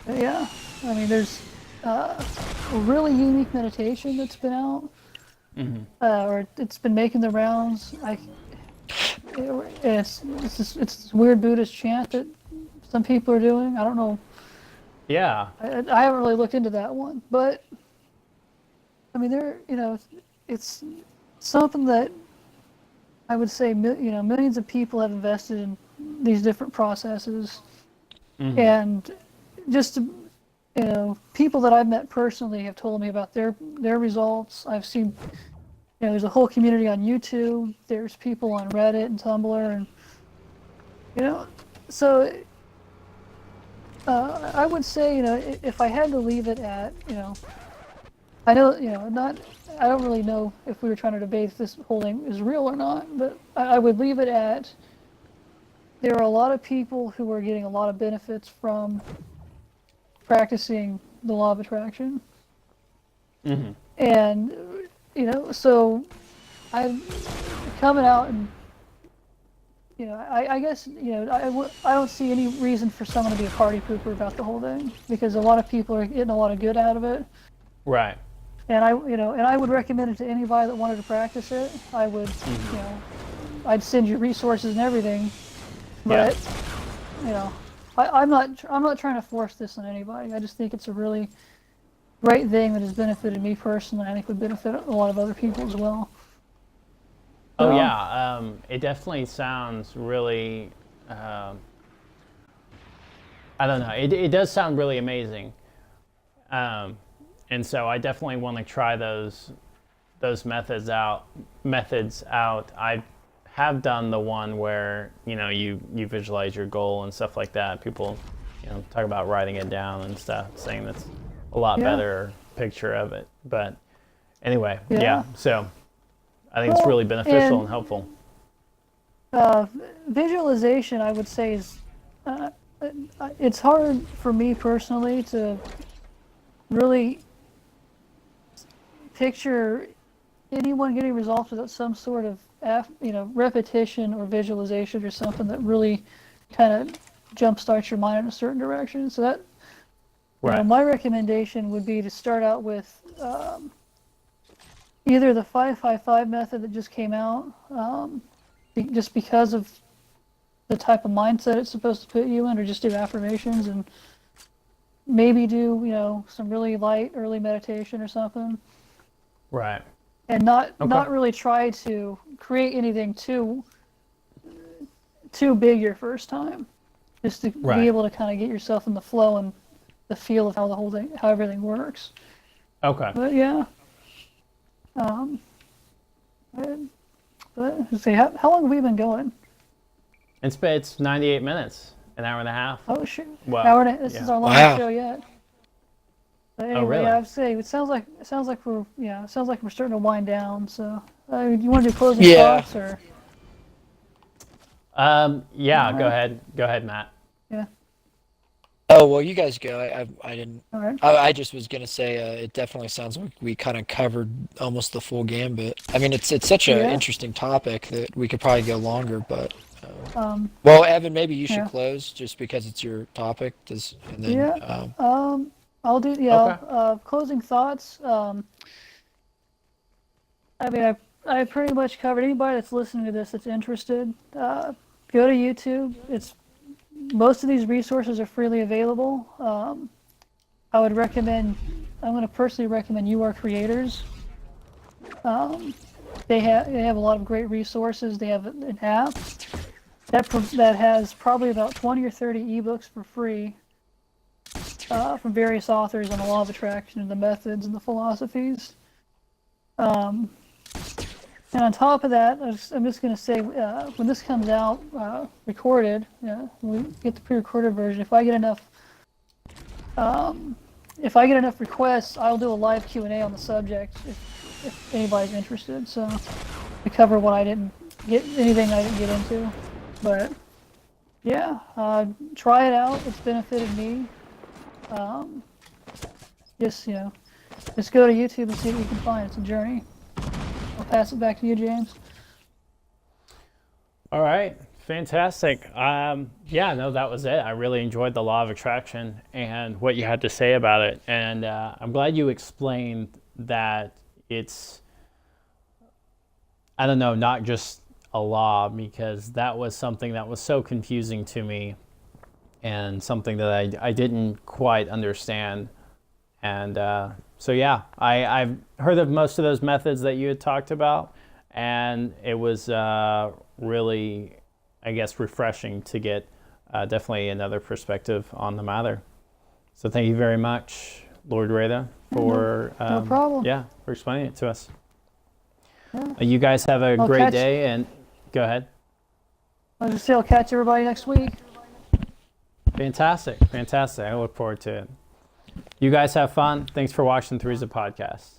yeah, I mean, there's a really unique meditation that's been out, or it's been making the rounds. It's this weird Buddhist chant that some people are doing. I don't know. Yeah. I haven't really looked into that one, but I mean, it's something that I would say, millions of people have invested in these different processes, and just people that I've met personally have told me about their results. I've seen, there's a whole community on YouTube. There's people on Reddit and Tumblr, and so. I would say, if I had to leave it at, I know, I don't really know if we were trying to debate if this whole thing is real or not, but I would leave it at, there are a lot of people who are getting a lot of benefits from practicing the law of attraction. And, so I'm coming out and, I guess, I don't see any reason for someone to be a party pooper about the whole thing, because a lot of people are getting a lot of good out of it. Right. And I would recommend it to anybody that wanted to practice it. I would, I'd send you resources and everything, but, I'm not trying to force this on anybody. I just think it's a really great thing that has benefited me personally. I think would benefit a lot of other people as well. Oh yeah, it definitely sounds really. I don't know. It does sound really amazing, and so I definitely want to try those methods out. I have done the one where you visualize your goal and stuff like that. People talk about writing it down and stuff, saying that's a lot better picture of it. But anyway, yeah. So. I think it's really beneficial and helpful. Visualization, I would say, is it's hard for me personally to really picture anyone getting results without some sort of repetition or visualization or something that really kind of jumpstarts your mind in a certain direction. So that my recommendation would be to start out with either the 555 method that just came out, just because of the type of mindset it's supposed to put you in, or just do affirmations and maybe do some really light early meditation or something. Right. And not really try to create anything too big your first time, just to be able to kind of get yourself in the flow and the feel of how everything works. Okay. But yeah. See, how long have we been going? It's 98 minutes, an hour and a half. Oh shoot! Wow. This is our longest show yet. But anyway, really? I'd say it sounds like we're starting to wind down. So, do you want to do closing thoughts or? Yeah. Go ahead, Matt. Yeah. Oh, well, you guys go. I didn't. All right. I just was gonna say it definitely sounds like we kind of covered almost the full gambit. I mean, it's such an interesting topic that we could probably go longer, but. Well, Evan, maybe you should close just because it's your topic. I'll do closing thoughts. I mean, I pretty much covered. Anybody that's listening to this that's interested, go to YouTube. Most of these resources are freely available. I would recommend. I'm going to personally recommend You Are Creators. They have a lot of great resources. They have an app. that has probably about 20 or 30 ebooks for free from various authors on the law of attraction and the methods and the philosophies. And on top of that, I'm just going to say, when this comes out recorded, when we get the pre-recorded version, if I get enough requests, I'll do a live Q&A on the subject if anybody's interested. So to cover what I didn't get, anything I didn't get into. But yeah, try it out. It's benefited me. Just go to YouTube and see what you can find. It's a journey. I'll pass it back to you, James. All right, fantastic. Yeah, no, that was it. I really enjoyed the law of attraction and what you had to say about it. And I'm glad you explained that it's, I don't know, not just a law, because that was something that was so confusing to me and something that I didn't quite understand. And so yeah, I've heard of most of those methods that you had talked about, and it was really, I guess, refreshing to get definitely another perspective on the matter. So thank you very much, Lord Reida, for no problem. Yeah, for explaining it to us. Yeah. You guys have a great day, and go ahead. I'll just say I'll catch everybody next week. Fantastic. I look forward to it. You guys have fun. Thanks for watching Three's a Podcast.